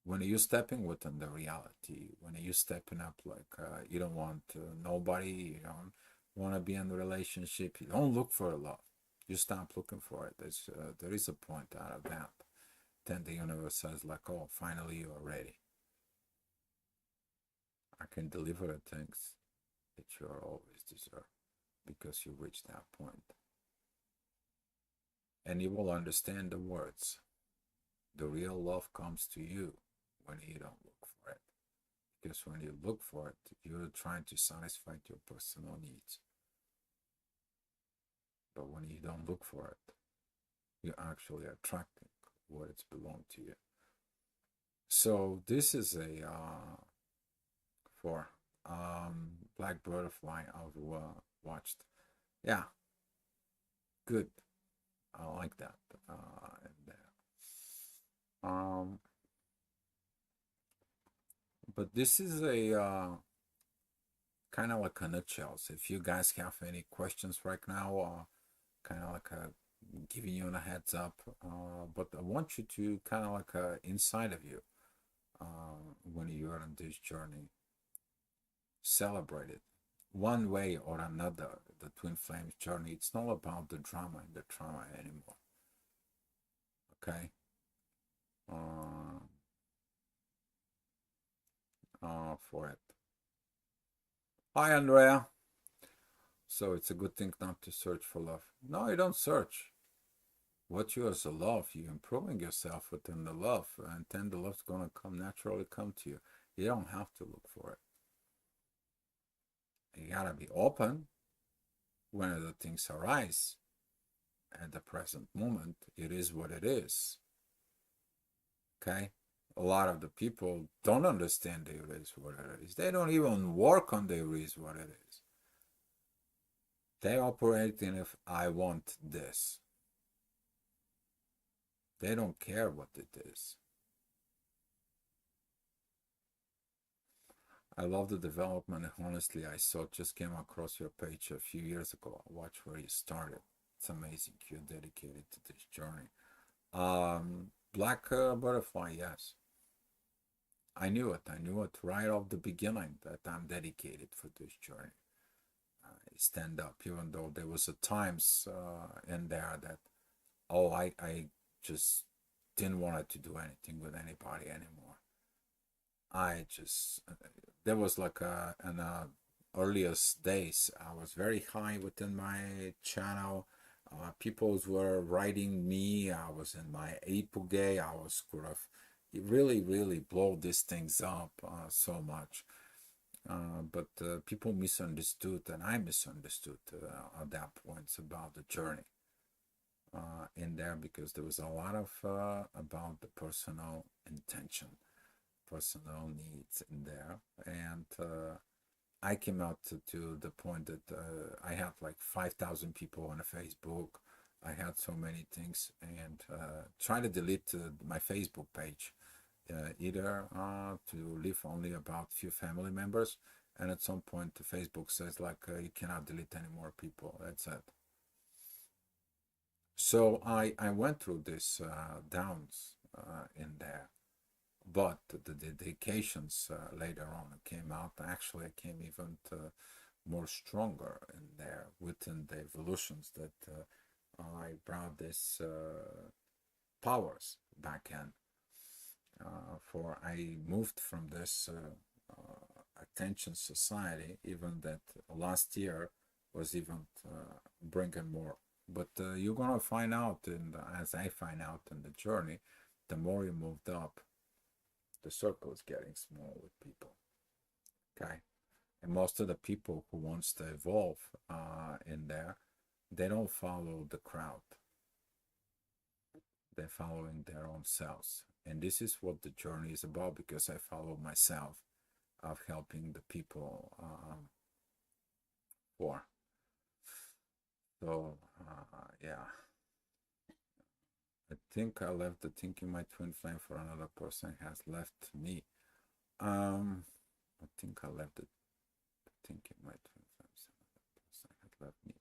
when you're stepping within the reality, when you're stepping up, like you don't want nobody, you don't want to be in a relationship, you don't look for love, you stop looking for it. There is a point out of that. Then the universe says, like, oh, finally you're ready. I can deliver the things that you always deserve because you reached that point. And you will understand the words. The real love comes to you when you don't look for it. Because when you look for it, you're trying to satisfy your personal needs. But when you don't look for it, you're actually attracting what it's belonged to you. So this is a for Black Butterfly I've watched. Yeah, good. I like that. And, but this is a kind of like a nutshell. So if you guys have any questions right now, kind of like a giving you a heads up, but I want you to kind of like inside of you when you're on this journey, celebrate it one way or another. The twin flames journey, it's not about the drama and the trauma anymore. Okay. For it. Hi, Andrea. So it's a good thing not to search for love. No, you don't search. What you as a love, you're improving yourself within the love, and then the love's gonna naturally come to you. You don't have to look for it. You gotta be open when the things arise. At the present moment, it is what it is. Okay? A lot of the people don't understand it is what it is. They don't even work on the it is what it is. They operate in if I want this. They don't care what it is. I love the development. Honestly, I saw just came across your page a few years ago. Watch where you started. It's amazing. You're dedicated to this journey. Black Butterfly, yes. I knew it. I knew it right off the beginning that I'm dedicated for this journey. I stand up, even though there was a times in there that, oh, I just didn't want to do anything with anybody anymore. I just there was like in earliest days I was very high within my channel. People were writing me. I was in my apogee. I was sort of really blow these things up so much. But people misunderstood, and I misunderstood at that point about the journey in there because there was a lot of about the personal intention, personal needs in there, and I came out to the point that I had like 5,000 people on a Facebook. I had so many things, and try to delete my Facebook page, either to leave only about few family members, and at some point the Facebook says like you cannot delete any more people. That's it. So I went through this downs in there, but the dedications later on came out. Actually, I came even more stronger in there within the evolutions that I brought this powers back in. For I moved from this attention society, even that last year was even bringing more. But you're gonna find out, as I find out in the journey, the more you moved up, the circle is getting small with people. Okay, and most of the people who wants to evolve in there, they don't follow the crowd. They're following their own selves, and this is what the journey is about. Because I follow myself of helping the people for. So yeah, I think I left the thinking my twin flame for another person has left me. I think I left the thinking my twin flames another person has left me.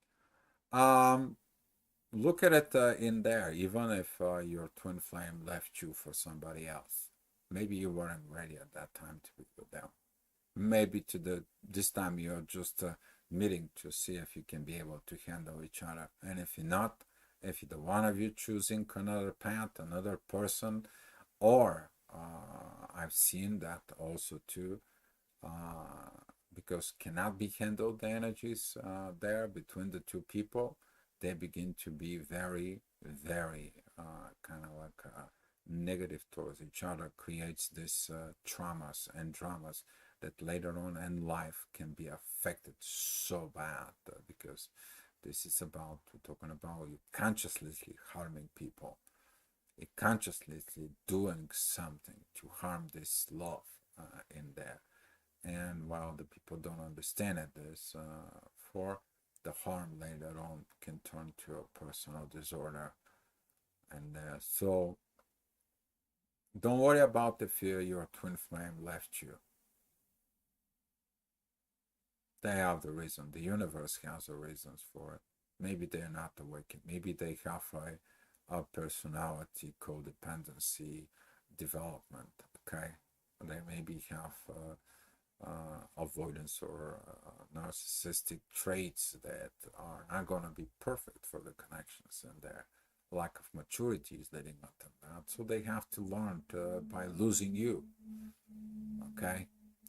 Look at it in there. Even if your twin flame left you for somebody else, maybe you weren't ready at that time to be with them. Maybe this time you're just meeting to see if you can be able to handle each other. And if you're not, if either one of you choosing another path, another person, or I've seen that also too, because cannot be handled the energies there between the two people, they begin to be very, very kind of like negative towards each other, creates this traumas and dramas that later on in life can be affected so bad because this is about, we're talking about you consciously harming people, you consciously doing something to harm this love in there. And while the people don't understand it, this for the harm later on can turn to a personal disorder. And so don't worry about if your twin flame left you. They have the reason. The universe has the reasons for it. Maybe they're not awakened. Maybe they have a personality codependency development. Okay, they maybe have avoidance or narcissistic traits that are not going to be perfect for the connections, and their lack of maturity is leading up to that. So they have to learn by losing you. Okay,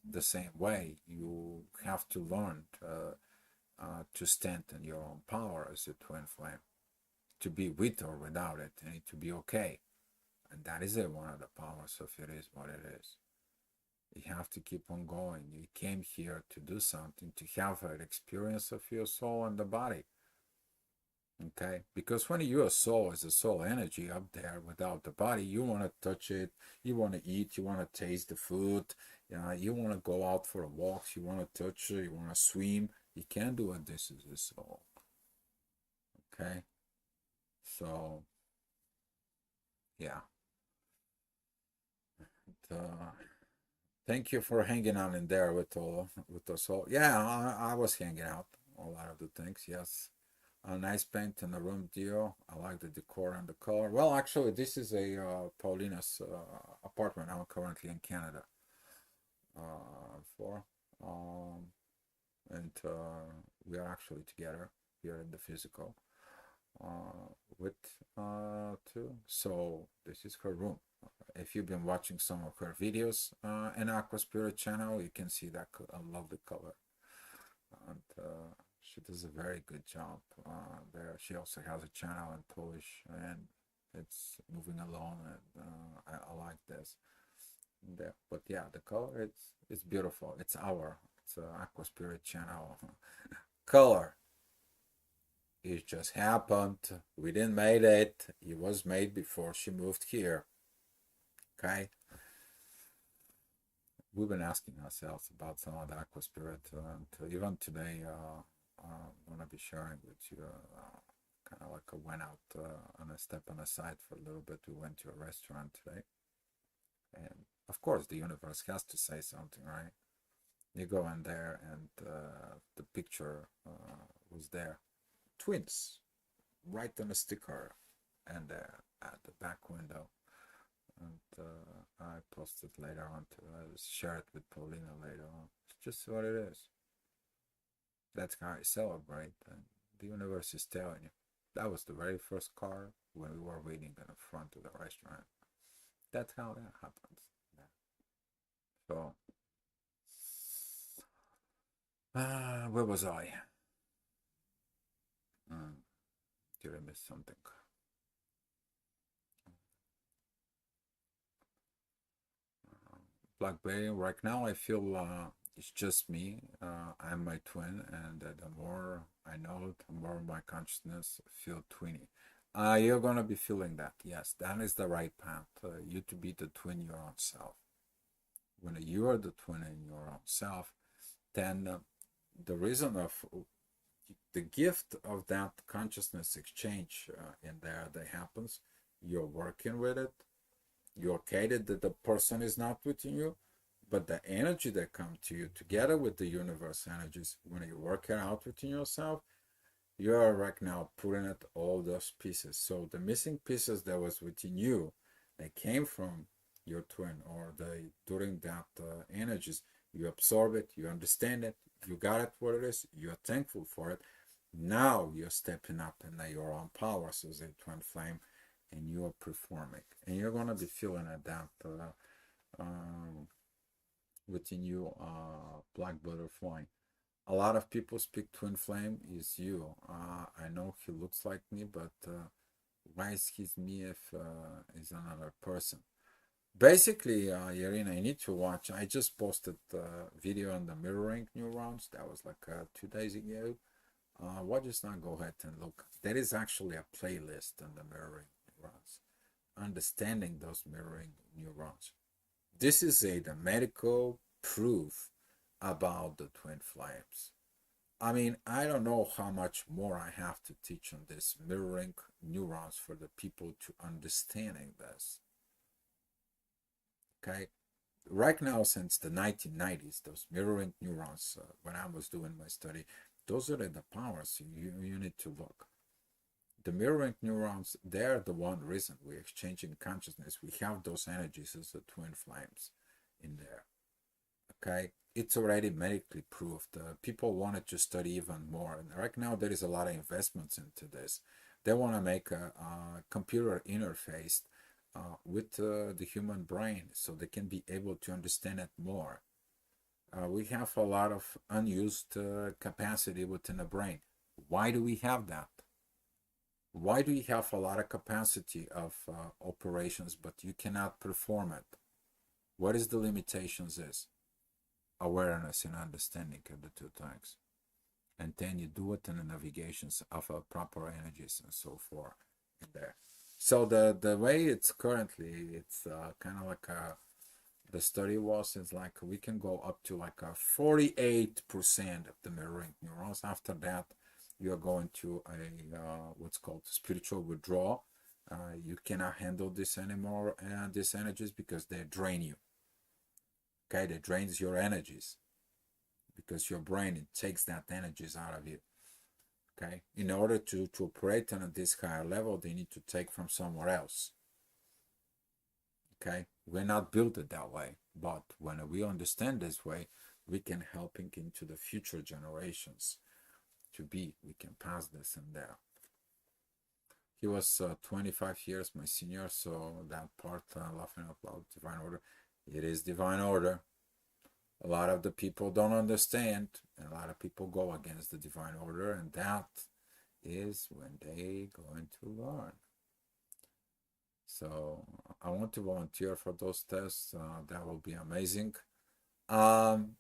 the same way you have to learn to stand in your own power as a twin flame, to be with or without it, and to be okay. And that is one of the powers of it is what it is. You have to keep on going. You came here to do something, to have an experience of your soul and the body. Okay? Because when your soul is a soul energy up there without the body, you want to touch it, you want to eat, you want to taste the food, you want to go out for a walk, you want to touch it, you want to swim. You can't do it. This is a soul. Okay? So, yeah. Thank you for hanging out in there with us all. Yeah, I was hanging out a lot of the things. Yes, a nice paint in the room deal. I like the decor and the color. Well, actually, this is a Paulina's apartment. I'm currently in Canada for, and we are actually together here in the physical with two. So this is her room. If you've been watching some of her videos in Aqua Spirit channel, you can see that lovely color. And she does a very good job there. She also has a channel in Polish, and it's moving along, and I like this. There. But yeah, the color, it's beautiful. It's Aqua Spirit channel color. It just happened. We didn't made it. It was made before she moved here. Okay. We've been asking ourselves about some of the Aqua Spirit, and even today, I'm gonna be sharing with you. Kind of like I went out on a step on the side for a little bit. We went to a restaurant today, and of course, the universe has to say something, right? You go in there, and the picture was there, twins, right on the sticker, and at the back window. And I posted later on to share it with Paulina later on. It's just what it is. That's how I celebrate, and the universe is telling you. That was the very first car when we were waiting in the front of the restaurant. That's how that happens. Yeah. So, where was I? Mm, did I miss something? BlackBerry. Right now, I feel it's just me. I'm my twin, and the more I know, the more my consciousness feel twinny. You're gonna be feeling that. Yes, that is the right path. You to be the twin your own self. When you are the twin in your own self, then the reason of the gift of that consciousness exchange in there that happens, you're working with it. You're okay that the person is not within you, but the energy that comes to you together with the universe energies, when you work it out within yourself, you are right now putting it all those pieces. So the missing pieces that was within you, that came from your twin, or the during that energies, you absorb it, you understand it, you got it what it is, you're thankful for it. Now you're stepping up in your own powers as a twin flame, and you are performing, and you're gonna be feeling it that um, within you, black butterfly. A lot of people speak twin flame is you. I know he looks like me, but why is he me if he's another person? Basically, Irina, I need to watch. I just posted a video on the mirroring neurons. That was like 2 days ago. Why just not go ahead and look? There is actually a playlist on the mirroring neurons, understanding those mirroring neurons. This is the medical proof about the twin flames. I mean, I don't know how much more I have to teach on this mirroring neurons for the people to understanding this. Okay, right now since the 1990s, those mirroring neurons, when I was doing my study, those are the powers you need to look. The mirroring neurons, they're the one reason we're exchanging consciousness. We have those energies as the twin flames in there. Okay, it's already medically proved. People wanted to study even more, and right now there is a lot of investments into this. They want to make a computer interface with the human brain so they can be able to understand it more. We have a lot of unused capacity within the brain. Why do we have that? Why do you have a lot of capacity of operations, but you cannot perform it? What is the limitations is? Awareness and understanding of the two things. And then you do it in the navigations of proper energies and so forth in there. So the way it's currently, it's kind of like the study was, it's like we can go up to like a 48% of the mirroring neurons. After that, you're going to a what's called spiritual withdrawal. You cannot handle this anymore, and these energies, because they drain you. Okay, they drains your energies because your brain, it takes that energies out of you. Okay, in order to operate on this higher level, they need to take from somewhere else. Okay, we're not built it that way, but when we understand this way, we can helping into the future generations to be. We can pass this in there. He was 25 years my senior, so that part, laughing about divine order, it is divine order. A lot of the people don't understand, and a lot of people go against the divine order, and that is when they going to learn. So I want to volunteer for those tests. That will be amazing. Um,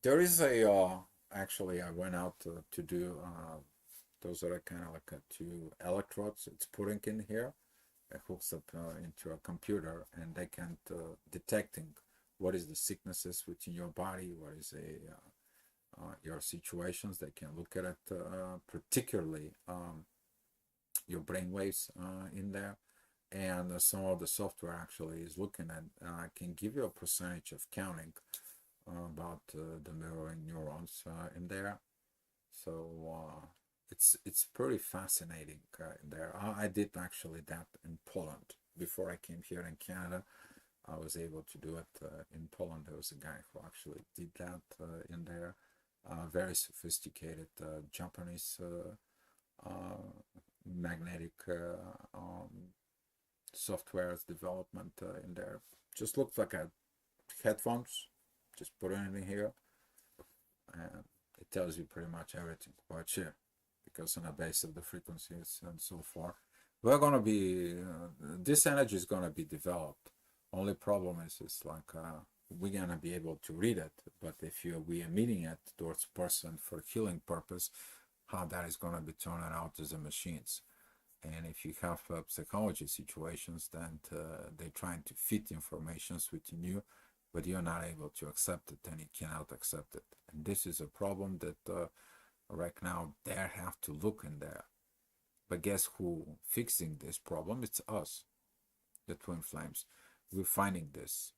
there is a actually I went out to do those are kind of like two electrodes. It's putting in here. It hooks up into a computer, and they can detecting what is the sicknesses within your body, what is your situations. They can look at it, particularly your brain waves in there, and some of the software actually is looking at can give you a percentage of counting about the mirroring neurons in there. So it's pretty fascinating in there. I did actually that in Poland before I came here in Canada. I was able to do it in Poland. There was a guy who actually did that in there. Very sophisticated Japanese magnetic software's development in there. Just looks like a headphones. Just put it in here, and it tells you pretty much everything about you, because on the base of the frequencies and so forth, we're gonna be this energy is gonna be developed. Only problem is it's like we're gonna be able to read it, but if we are emitting it towards a person for healing purpose, how that is gonna be turned out as a machines. And if you have psychology situations, then they're trying to fit informations within you, but you're not able to accept it, and you cannot accept it. And this is a problem that right now they have to look in there. But guess who fixing this problem? It's us, the twin flames. We're finding this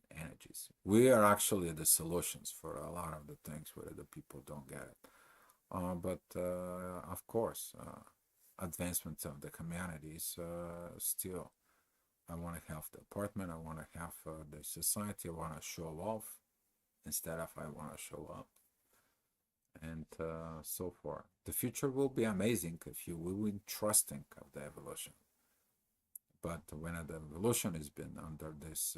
energies. We are actually the solutions for a lot of the things where the people don't get it. But of course, advancements of the humanities still. I want to have the apartment. I want to have the society. I want to show off instead of I want to show up, and so forth. The future will be amazing if you will be trusting of the evolution. But when the evolution has been under this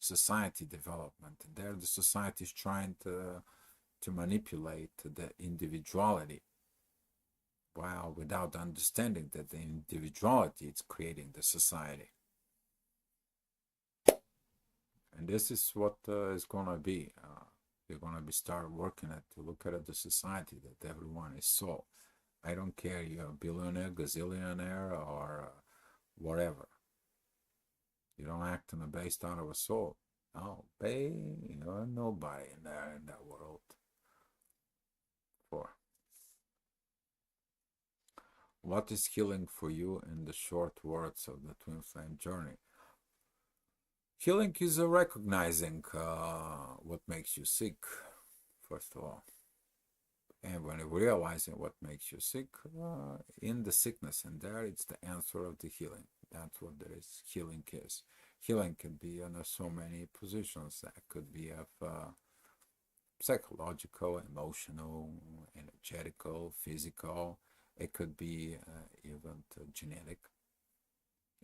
society development, there the society is trying to manipulate the individuality, while without understanding that the individuality is creating the society. And this is what is gonna be. You're gonna be start working at to look at the society that everyone is soul. I don't care you're a billionaire, gazillionaire, or whatever. You don't act on the based out of a soul. Oh, you're nobody in there in that world. For what is healing for you in the short words of the twin flame journey? Healing is recognizing what makes you sick, first of all. And when you're realizing what makes you sick, in the sickness, and there it's the answer of the healing. That's what there is. Healing is. Healing can be in so many positions. That could be of psychological, emotional, energetical, physical. It could be even genetic.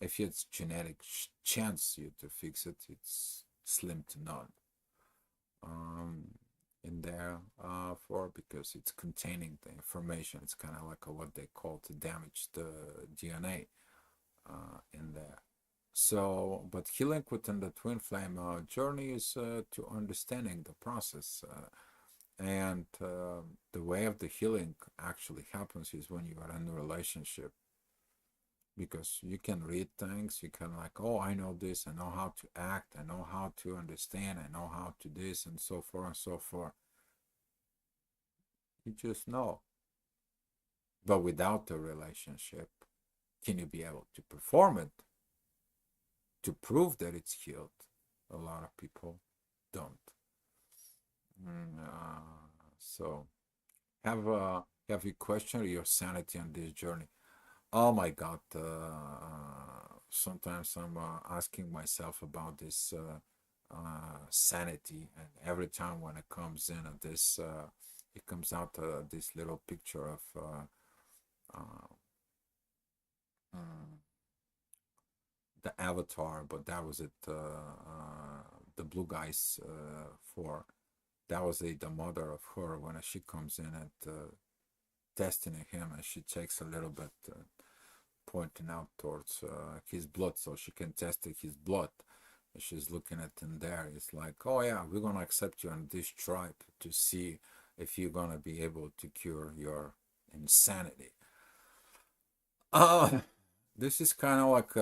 If it's genetic chance you to fix it, it's slim to none. In there for because it's containing the information. It's kind of like what they call to damage the DNA in there. So, but healing within the twin flame journey is to understanding the process. And the way of the healing actually happens is when you are in a relationship, because you can read things, you can like, oh, I know this, I know how to act, I know how to understand, I know how to this, and so forth and so forth. You just know. But without the relationship, can you be able to perform it to prove that it's healed? A lot of people don't. So have you questioned your sanity on this journey? Oh my God! Sometimes I'm asking myself about this sanity, and every time when it comes in, this it comes out this little picture of the Avatar, but that was it. The blue guys for that was the mother of her when she comes in at testing him, and she takes a little bit pointing out towards his blood so she can test his blood. And she's looking at him there. It's like, oh yeah, we're gonna accept you on this tribe to see if you're gonna be able to cure your insanity. This is kind of like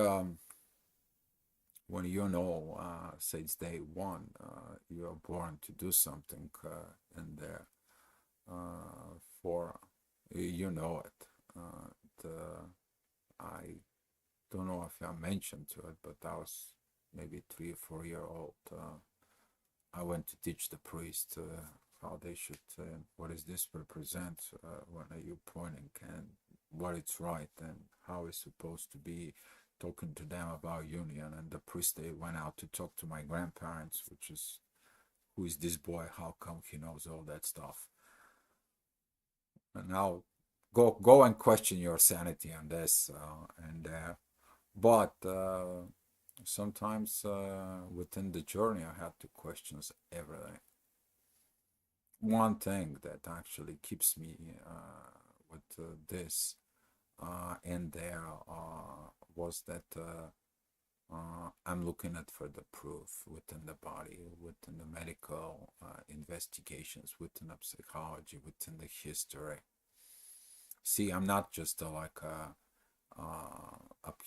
when you know, say it's day one, you are born to do something in there for you know it. I don't know if I mentioned to it, but I was maybe 3 or 4 year old. I went to teach the priest how they should, what does this represent, when are you pointing, and what it's right, and how it's supposed to be, talking to them about union. And the priest, they went out to talk to my grandparents, which is, who is this boy, how come he knows all that stuff. And now go and question your sanity on this, but sometimes within the journey, I had to question everything. One thing that actually keeps me with this in there was that I'm looking at for the proof within the body, within the medical investigations, within the psychology, within the history. See, I'm not just up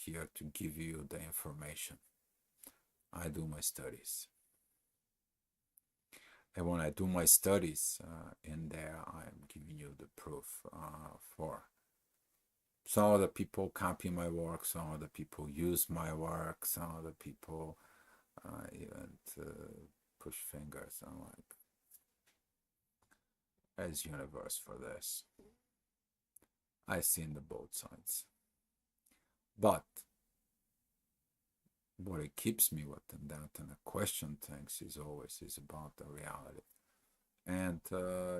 here to give you the information. I do my studies. And when I do my studies in there, I'm giving you the proof for. Some of the people copy my work, some of the people use my work, some of the people even push fingers. I'm like, there's universe for this. I've seen the both sides. But what it keeps me within that and I question things is always is about the reality. And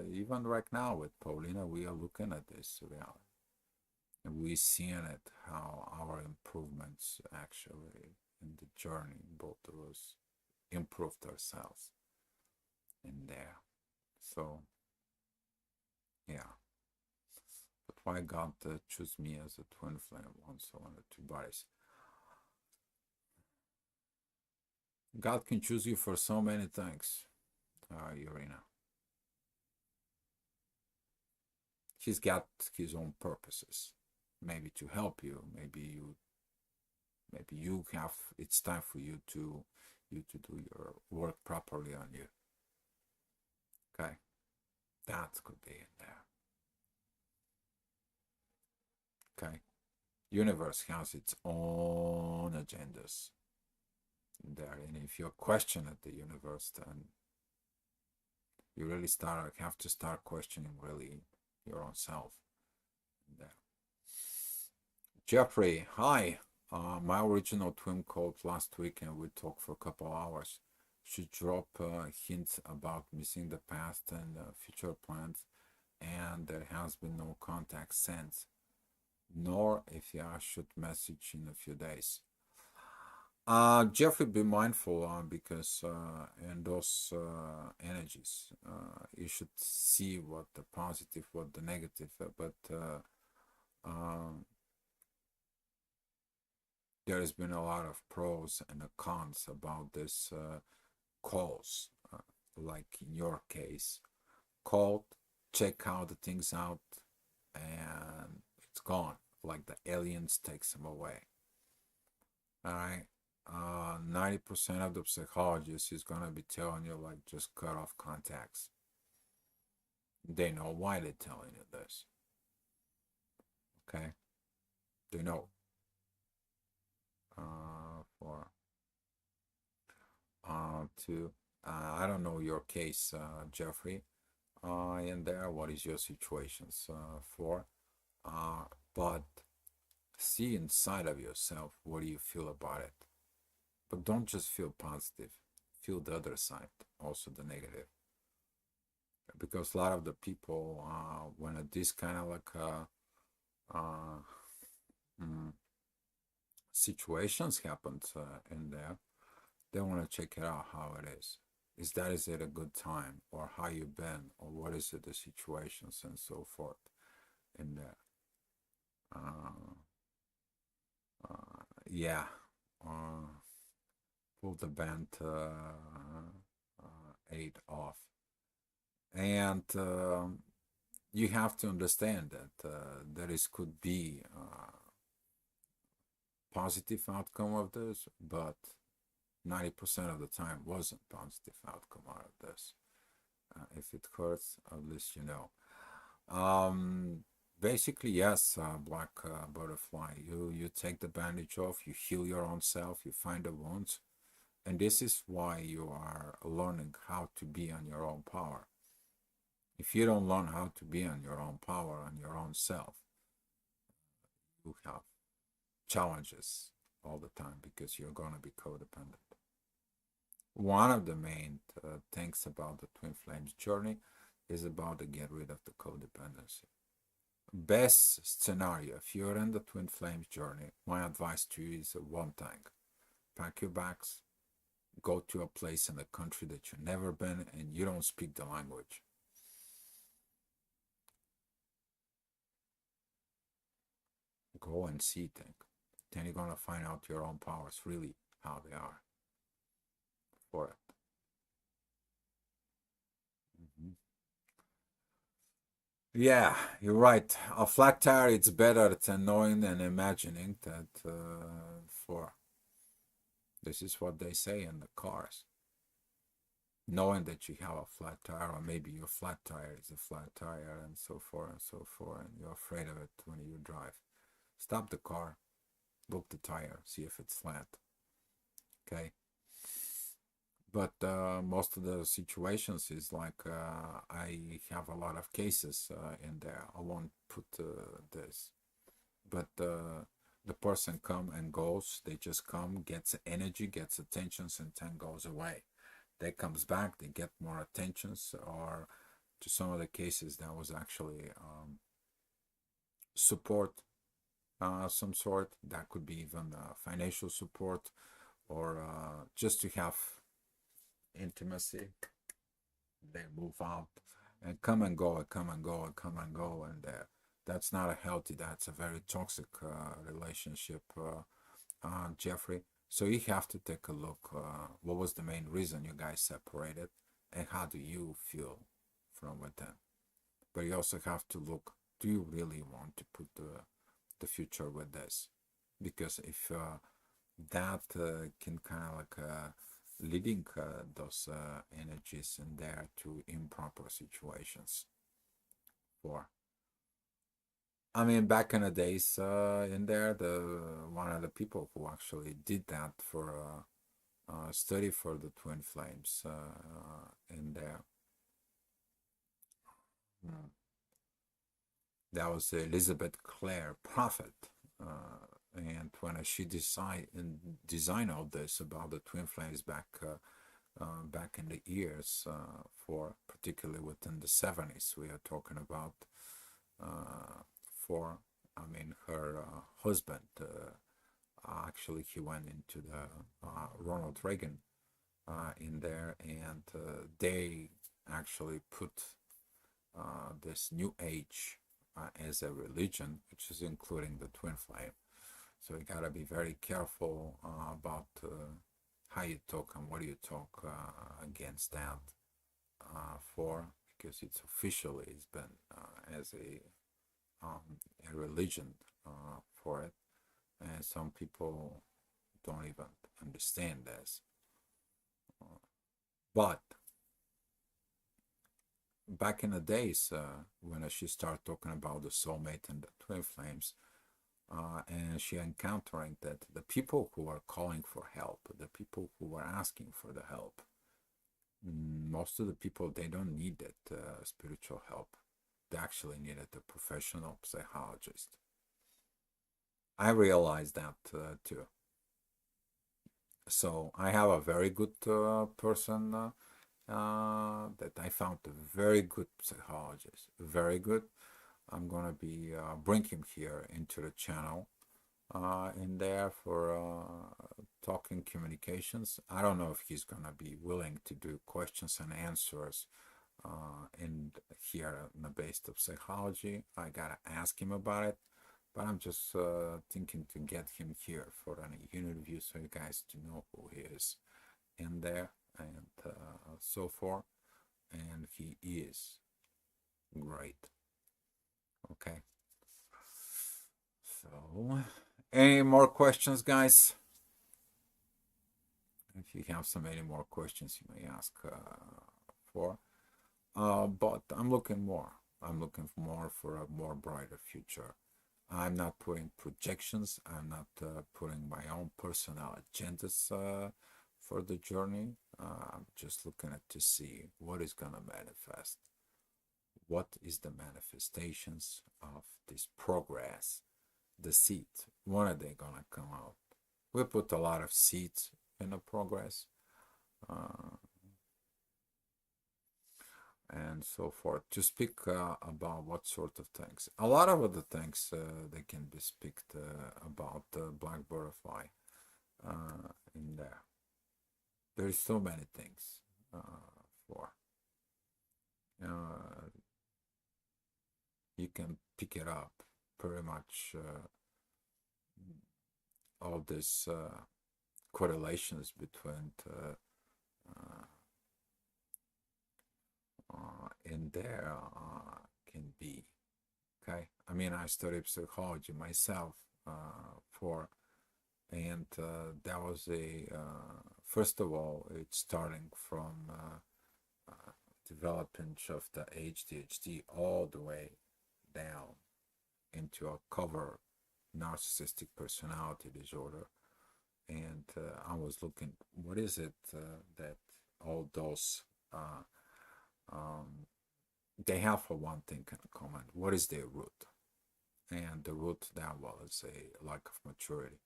even right now with Paulina, we are looking at this reality. And we seeing it, how our improvements actually in the journey, both of us improved ourselves in there. So, yeah. But why God choose me as a twin flame, one soul and two bodies? God can choose you for so many things, Urina. He's got his own purposes. Maybe to help you. Maybe you have. It's time for you to do your work properly on you. Okay, that could be in there. Okay, universe has its own agendas in there, and if you question at the universe, then you really have to start questioning really your own self in there. Jeffrey, hi. My original twin called last week and we talked for a couple hours. Should drop hints about missing the past and future plans, and there has been no contact since, nor if I should message in a few days. Jeffrey, be mindful because in those energies, you should see what the positive, what the negative, but there has been a lot of pros and cons about this calls, like in your case, called, check how the things out, and it's gone. Like the aliens takes them away. All right. 90% of the psychologists is gonna be telling you like just cut off contacts. They know why they're telling you this. Okay, they know. For to I don't know your case, Jeffrey. In there, what is your situations for? But see inside of yourself. What do you feel about it? But don't just feel positive. Feel the other side, also the negative. Because a lot of the people, when this kind of like mm, situations happens in there, they want to check it out how it is. Is it a good time, or how you been, or what is it the situations and so forth in there. Yeah, pull the band 8 off, and you have to understand that there is could be positive outcome of this, but 90% of the time wasn't positive outcome out of this. If it hurts, at least you know. Basically, yes, black butterfly. You take the bandage off, you heal your own self, you find the wounds, and this is why you are learning how to be on your own power. If you don't learn how to be on your own power, on your own self, you have challenges all the time because you're going to be codependent. One of the main things about the twin flames journey is about to get rid of the codependency. Best scenario, if you're in the twin flames journey, my advice to you is one thing: pack your bags, go to a place in the country that you've never been and you don't speak the language. Go and see things. Then you're gonna find out your own powers really how they are for it. Mhm. Yeah, you're right. A flat tire, it's better than knowing and imagining that for this is what they say in the cars. Knowing that you have a flat tire, or maybe your flat tire is a flat tire, and so forth and so forth, and you're afraid of it when you drive. Stop the car, look the tire, see if it's flat. Okay. But most of the situations is like I have a lot of cases in there. I won't put this, but the person come and goes. They just come, gets energy, gets attentions, and then goes away. They comes back, they get more attentions, or to some of the cases that was actually support some sort. That could be even financial support, or just to have intimacy. They move out and come and go and come and go and come and go, and that's not a healthy. That's a very toxic relationship, Jeffrey. So you have to take a look. What was the main reason you guys separated, and how do you feel from within? But you also have to look. Do you really want to put the future with this? Because if that can kind of like leading those energies in there to improper situations. For I mean, back in the days, in there, the one of the people who actually did that for study for the twin flames in there. Mm. That was Elizabeth Clare Prophet. And when she designed all this about the twin flames back in the years, for particularly within the 70s, we are talking about for, I mean, her husband, actually, he went into the Ronald Reagan in there, and they actually put this new age as a religion, which is including the twin flame. So you gotta be very careful about how you talk and what you talk against that for, because it's officially it's been as a religion for it, and some people don't even understand this. But back in the days when she started talking about the soulmate and the twin flames, and she encountering that the people who are calling for help, the people who are asking for the help, most of the people, they don't need that spiritual help. They actually needed a professional psychologist. I realized that too. So I have a very good person that I found, a very good psychologist, very good. I'm gonna be bring him here into the channel in there for talking communications. I don't know if he's gonna be willing to do questions and answers in here in the base of psychology. I gotta ask him about it, but I'm just thinking to get him here for an interview so you guys to know who he is in there and so forth. And he is great. Okay. So, any more questions, guys? If you have so many more questions, you may ask for. But I'm looking more. I'm looking for more for a more brighter future. I'm not putting projections. I'm not putting my own personal agendas for the journey. I'm just looking at to see what is gonna manifest. What is the manifestations of this progress? The seeds. When are they gonna come out? We put a lot of seeds in the progress, uh, and so forth, to speak about what sort of things. A lot of other things they can be speaked about the black butterfly in there. There's so many things for. Uh, you can pick it up pretty much all these correlations between in there can be. Okay, I mean, I studied psychology myself for, and that was a first of all, it's starting from development of the ADHD all the way down into a cover narcissistic personality disorder. And I was looking, what is it that all those um, they have for one thing in common? What is their root? And the root that was a lack of maturity.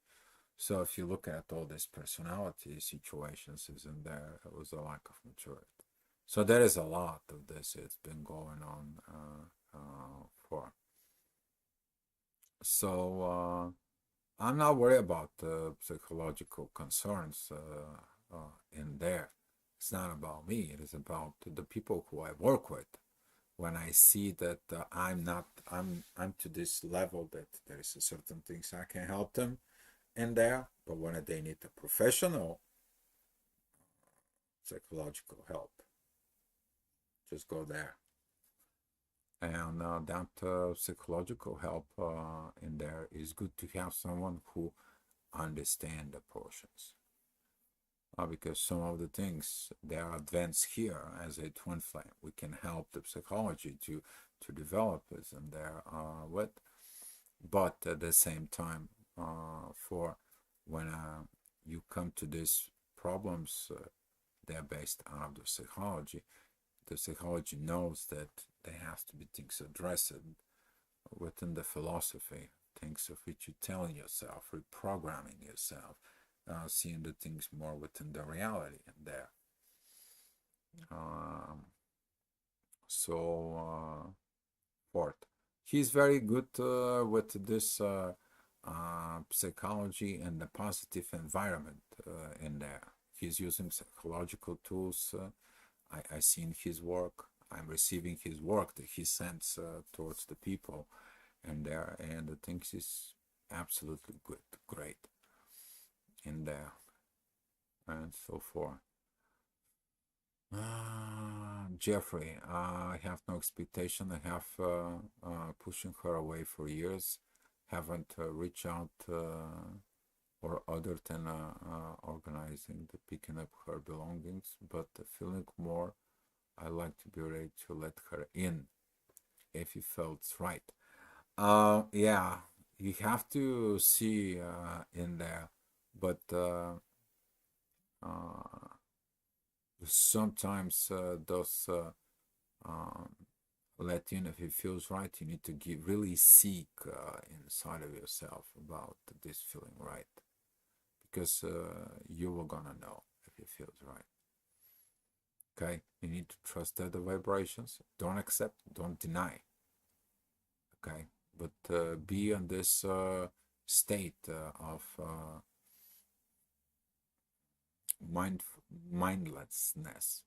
So if you look at all these personality situations, is in there, it was a lack of maturity. So there is a lot of this. It's been going on for. So I'm not worried about the psychological concerns in there. It's not about me. It is about the people who I work with. When I see that I'm to this level that there is a certain things I can help them in there, but when they need a professional psychological help, just go there. And that psychological help in there is good to have someone who understand the portions. Because some of the things they are advanced here as a twin flame. We can help the psychology to develop this in there with, but at the same time, for when you come to these problems, they're based out of the psychology. The psychology knows that there has to be things addressed within the philosophy, things of which you're telling yourself, reprogramming yourself, seeing the things more within the reality in there. Forth. He's very good with this psychology and the positive environment in there. He's using psychological tools. I seen his work. I'm receiving his work that he sends towards the people, and there, and the things is absolutely good, great in there, and so forth. Jeffrey, I have no expectation. I have pushing her away for years. Haven't reached out or other than organizing the picking up her belongings, but feeling more. I like to be ready to let her in if it felt right. Yeah, you have to see in there, but sometimes those let in if it feels right. You need to really seek inside of yourself about this feeling right, because you were gonna know if it feels right. Okay, you need to trust the vibrations. Don't accept, don't deny. Okay, but be in this state of mindlessness.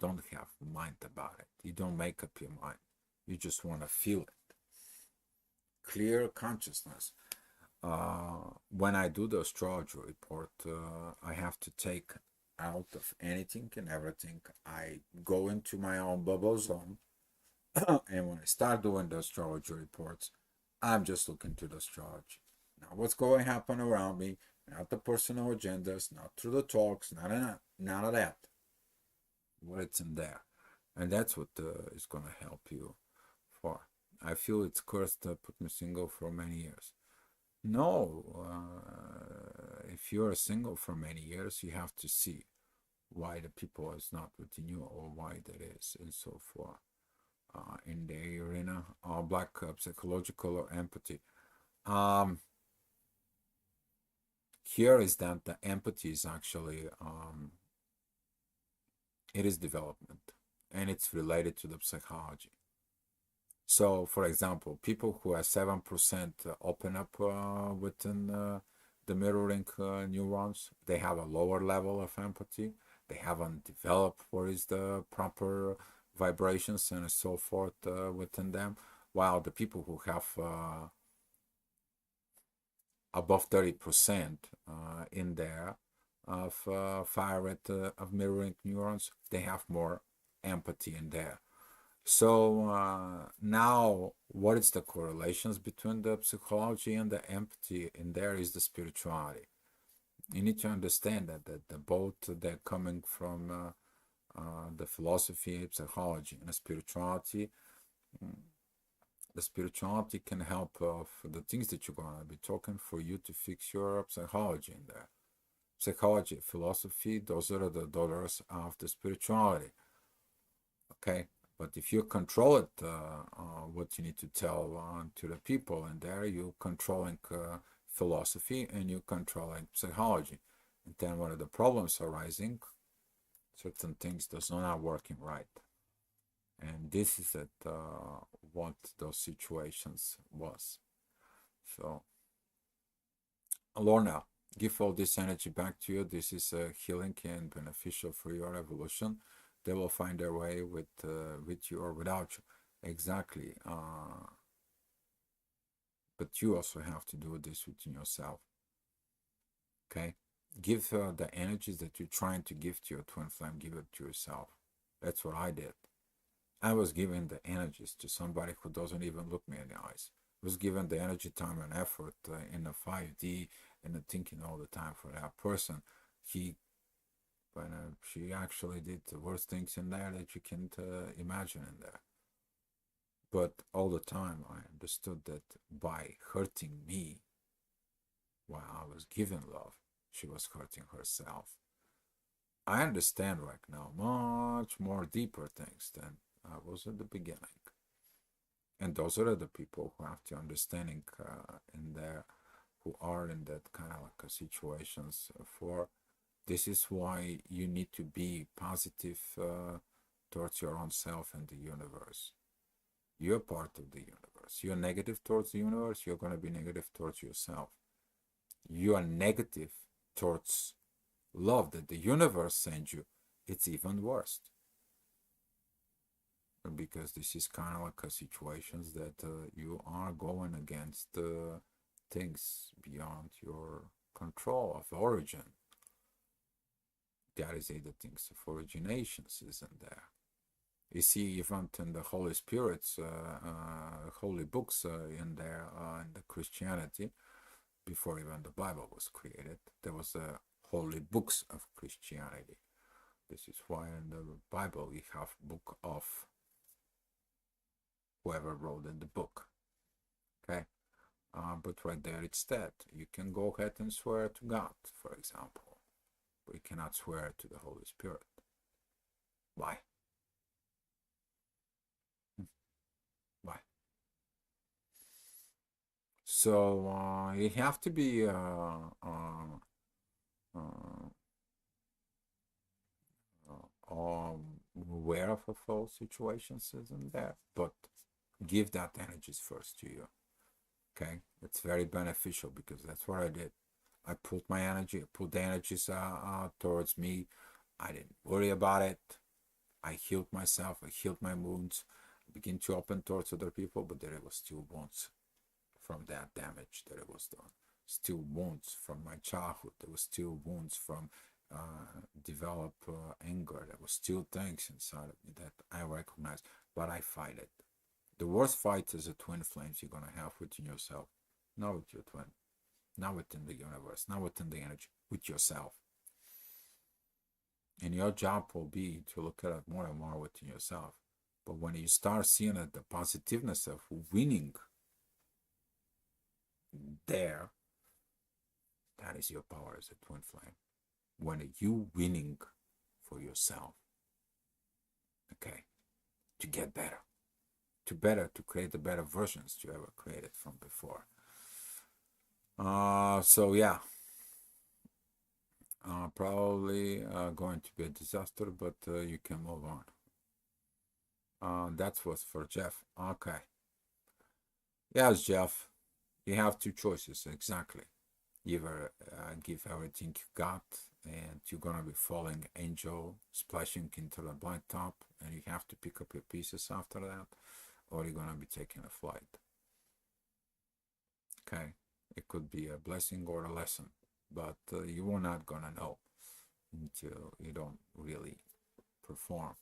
Don't have mind about it. You don't make up your mind. You just want to feel it. Clear consciousness. When I do the astrology report, I have to take out of anything and everything. I go into my own bubble zone. And when I start doing the astrology reports, I'm just looking to the astrology. Now, what's going to happen around me, not the personal agendas, not through the talks, none of that. What's in there. And that's what is going to help you for. I feel it's cursed to put me single for many years. No, if you're single for many years, you have to see why the people is not within you or why that is, and so forth. In the arena of black psychological or empathy. Here is that the empathy is actually it is development. and it's related to the psychology. So, for example, people who are 7% open up within the mirroring neurons, they have a lower level of empathy. They haven't developed what is the proper vibrations and so forth within them. While the people who have above 30% in there of fire rate of mirroring neurons, they have more empathy in there. So now, what is the correlations between the psychology and the empathy? And there is the spirituality. You need to understand that the both they're coming from the philosophy, psychology, and the spirituality. The spirituality can help for the things that you're gonna be talking for you to fix your psychology in there. Psychology, philosophy, those are the daughters of the spirituality. Okay, but if you control it, what you need to tell to the people in there, you're controlling philosophy and you're controlling psychology. And then when the problems arising, certain things does not working right. And this is it, what those situations was. So, Lorna, give all this energy back to you. This is healing and beneficial for your evolution. They will find their way with you or without you. Exactly. But you also have to do this within yourself. Okay? Give the energies that you're trying to give to your twin flame, give it to yourself. That's what I did. I was giving the energies to somebody who doesn't even look me in the eyes. I was giving the energy, time, and effort in the 5D and the thinking all the time for that person. She actually did the worst things in there that you can imagine in there. But all the time, I understood that by hurting me while I was giving love, she was hurting herself. I understand right now much more deeper things than I was at the beginning. And those are the people who have the understanding in there, who are in that kind of like situations for. This is why you need to be positive towards your own self and the universe. You're part of the universe. You're negative towards the universe, you're going to be negative towards yourself. You are negative towards love that the universe sends you, it's even worse. Because this is kind of like a situations that you are going against things beyond your control of origin. That is the things of originations isn't there. You see, even in the Holy Spirits, holy books in there, in the Christianity, before even the Bible was created, there was holy books of Christianity. This is why in the Bible we have book of whoever wrote in the book. Okay, but right there it's that you can go ahead and swear to God, for example, but you cannot swear to the Holy Spirit. Why? Why? So you have to be aware of all situations isn't there, but give that energies first to you. Okay, it's very beneficial because that's what I did. I put my energy, I put the energies towards me. I didn't worry about it. I healed myself, I healed my wounds, I began to open towards other people, but there was still wounds from that damage that it was done. Still wounds from my childhood. There was still wounds from develop anger. There was still things inside of me that I recognize, but I fight it. The worst fight is the twin flames you're gonna have within yourself, not with your twin, not within the universe, not within the energy, with yourself. And your job will be to look at it more and more within yourself. But when you start seeing it, the positiveness of winning there, that is your power as a twin flame. When you winning for yourself, okay, to get better, to create the better versions you ever created from before. So yeah, probably going to be a disaster, but you can move on. That was for Jeff. Okay. Yes, Jeff. You have two choices, exactly. Either give everything you got and you're gonna be falling angel splashing into the blacktop and you have to pick up your pieces after that, or you're gonna be taking a flight. Okay, it could be a blessing or a lesson, but you are not gonna know until you don't really perform.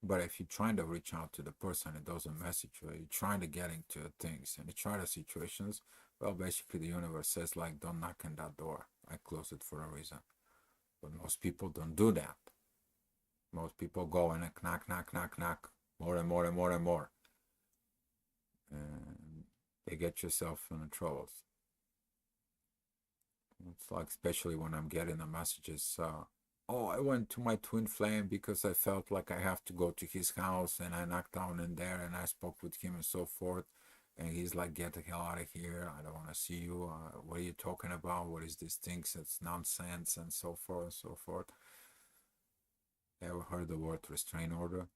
But if you're trying to reach out to the person that doesn't message you, you're trying to get into things and you try the situations, well, basically the universe says like, don't knock on that door. I close it for a reason. But most people don't do that. Most people go and knock, knock, knock, knock, more and more and more and more. And they get yourself in troubles. It's like, especially when I'm getting the messages, oh, I went to my twin flame because I felt like I have to go to his house and I knocked down in there and I spoke with him and so forth. And he's like, get the hell out of here. I don't want to see you. What are you talking about? What is this thing? It's nonsense and so forth and so forth. Ever heard the word restraint order?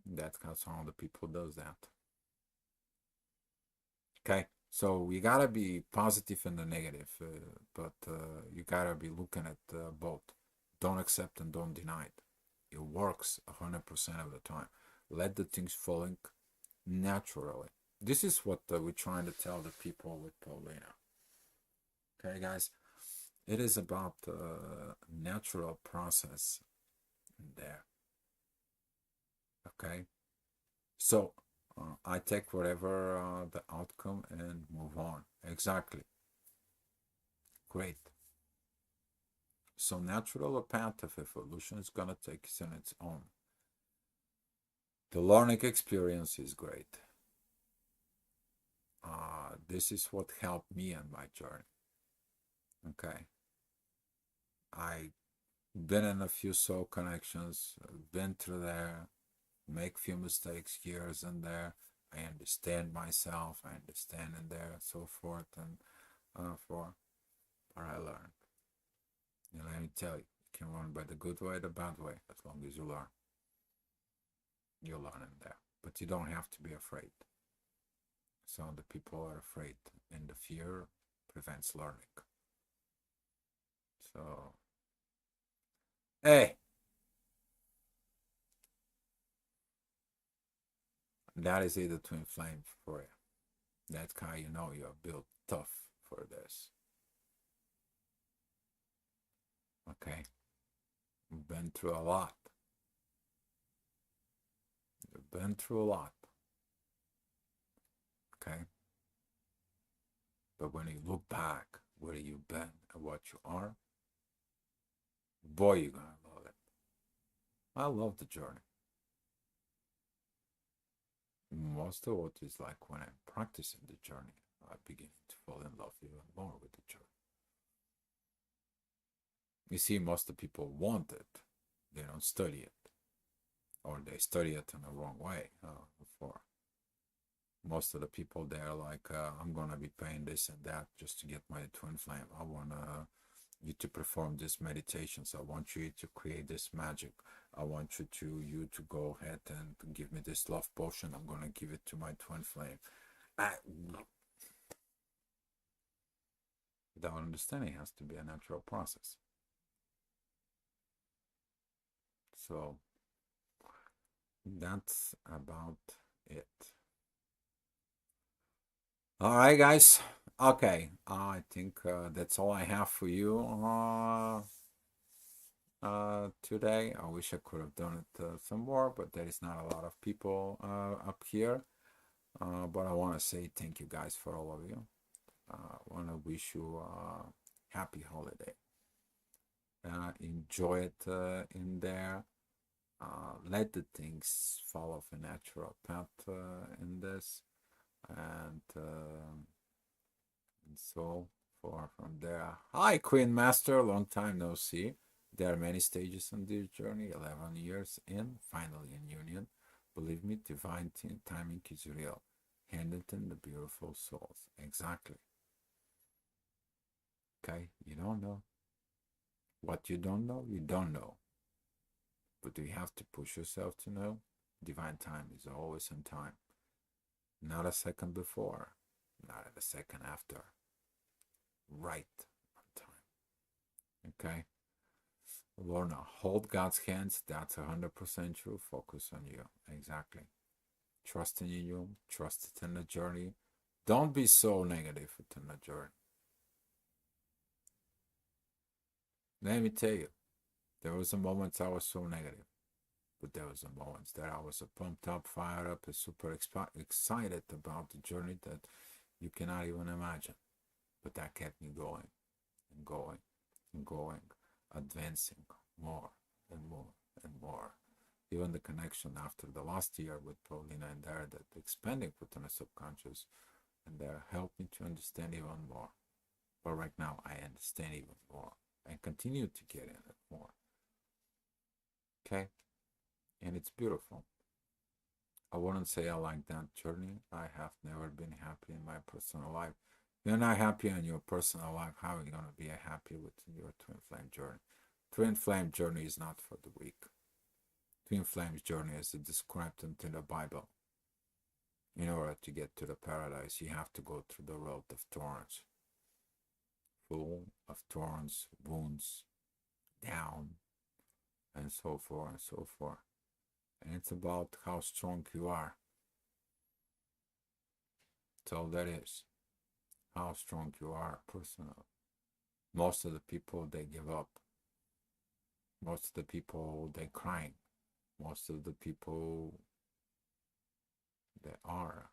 That's how some of the people does that. Okay, so we gotta be positive and the negative, but you gotta be looking at both. Don't accept and don't deny it. It works 100% of the time. Let the things falling naturally. This is what we're trying to tell the people with Paulina. Okay, guys, it is about the natural process there. Okay, so I take whatever the outcome and move on. Exactly. Great. So natural path of evolution is gonna take us on its own. The learning experience is great. This is what helped me on my journey. Okay. I been in a few soul connections, been through there, make few mistakes here and there. I understand myself, I understand in there, so forth and for what I learned. And let me tell you, you can learn by the good way, the bad way, as long as you learn. You'll learn in there. But you don't have to be afraid. Some of the people are afraid, and the fear prevents learning. So, hey, that is it, the twin flame for you. That's how you know you're built tough for this. Okay? You've been through a lot. You've been through a lot. Okay? But when you look back where you've been and what you are, boy, you're gonna love it. I love the journey. Most of what is like when I'm practicing the journey, I begin to fall in love even more with the journey. You see, most of the people want it, they don't study it, or they study it in the wrong way. For most of the people, they're like, I'm gonna be paying this and that just to get my twin flame. I want you to perform this meditations. I want you to create this magic. I want you to go ahead and give me this love potion. I'm gonna give it to my twin flame. Without understanding, it has to be a natural process. So that's about it. All right, guys. Okay, I think that's all I have for you today. I wish I could have done it some more, but there is not a lot of people up here. But I want to say thank you guys for all of you. I want to wish you a happy holiday. Enjoy it in there. Let the things follow a natural path in this, and so far from there. Hi, Queen Master, long time no see. There are many stages on this journey, 11 years in, finally in union. Believe me, divine timing is real. Henderson, the beautiful souls. Exactly. Okay, you don't know. What you don't know, you don't know. But do you have to push yourself to know? Divine time is always on time. Not a second before, not a second after. Right on time. Okay? Learn to hold God's hands. That's 100% true. Focus on you. Exactly. Trusting in you. Trust it in the journey. Don't be so negative within the journey. Let me tell you, there was a moment I was so negative. But there was a moments that I was pumped up, fired up, and super excited about the journey that you cannot even imagine. But that kept me going and going and going, advancing more and more and more. Even the connection after the last year with Paulina and there, that expanding within the subconscious, and there helped me to understand even more. But right now, I understand even more and continue to get in it more. Okay? And it's beautiful. I wouldn't say I like that journey. I have never been happy in my personal life. You're not happy in your personal life. How are you going to be happy with your twin flame journey? Twin flame journey is not for the weak. Twin flames journey is described in the Bible. In order to get to the paradise, you have to go through the road of thorns. Full of thorns, wounds, down, and so forth and so forth. And it's about how strong you are. That's all that is. How strong you are, personal. Most of the people, they give up. Most of the people, they crying. Most of the people, they are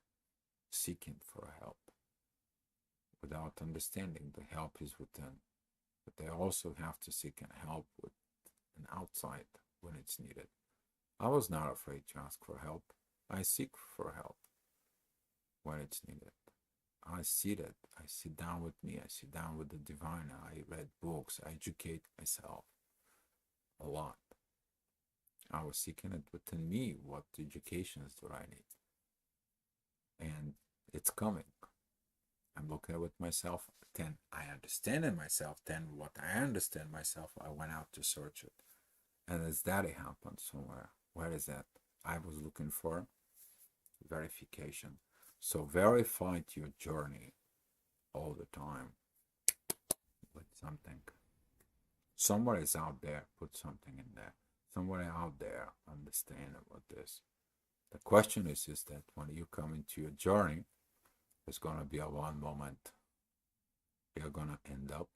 seeking for help without understanding the help is within. But they also have to seek help with an outside when it's needed. I was not afraid to ask for help. I seek for help when it's needed. I sit down with me, I sit down with the divine, I read books, I educate myself a lot. I was seeking it within me, what educations do I need? And it's coming. I'm looking at it with myself, then I understand it myself, then what I understand myself, I went out to search it. And as that it happened somewhere. Where is that? I was looking for verification. So verify your journey all the time with something. Somewhere is out there, put something in there. Somewhere out there, understand about this. The question is that when you come into your journey, there's going to be a one moment you're going to end up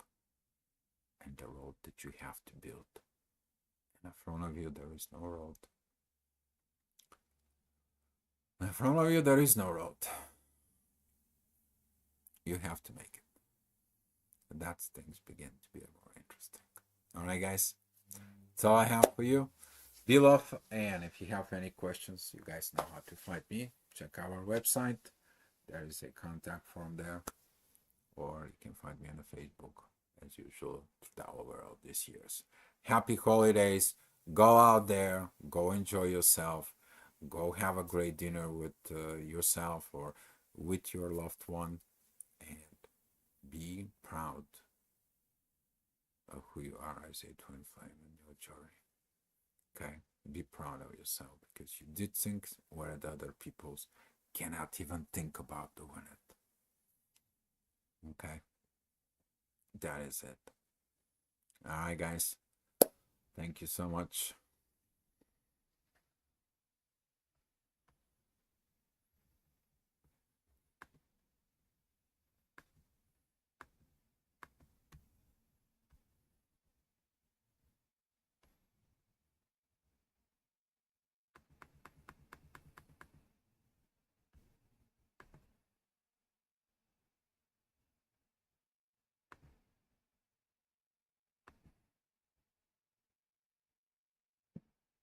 in the road that you have to build. And in front of you, there is no road. In front of you, there is no road. You have to make it. And that's things begin to be more interesting. All right, guys. That's all I have for you. Be love. And if you have any questions, you guys know how to find me. Check our website. There is a contact form there. Or you can find me on the Facebook, as usual, over all these years. Happy holidays. Go out there. Go enjoy yourself. Go have a great dinner with yourself or with your loved one. And be proud of who you are as a twin flame in your journey. Okay? Be proud of yourself because you did things where the other peoples cannot even think about doing it. Okay? That is it. All right, guys. Thank you so much.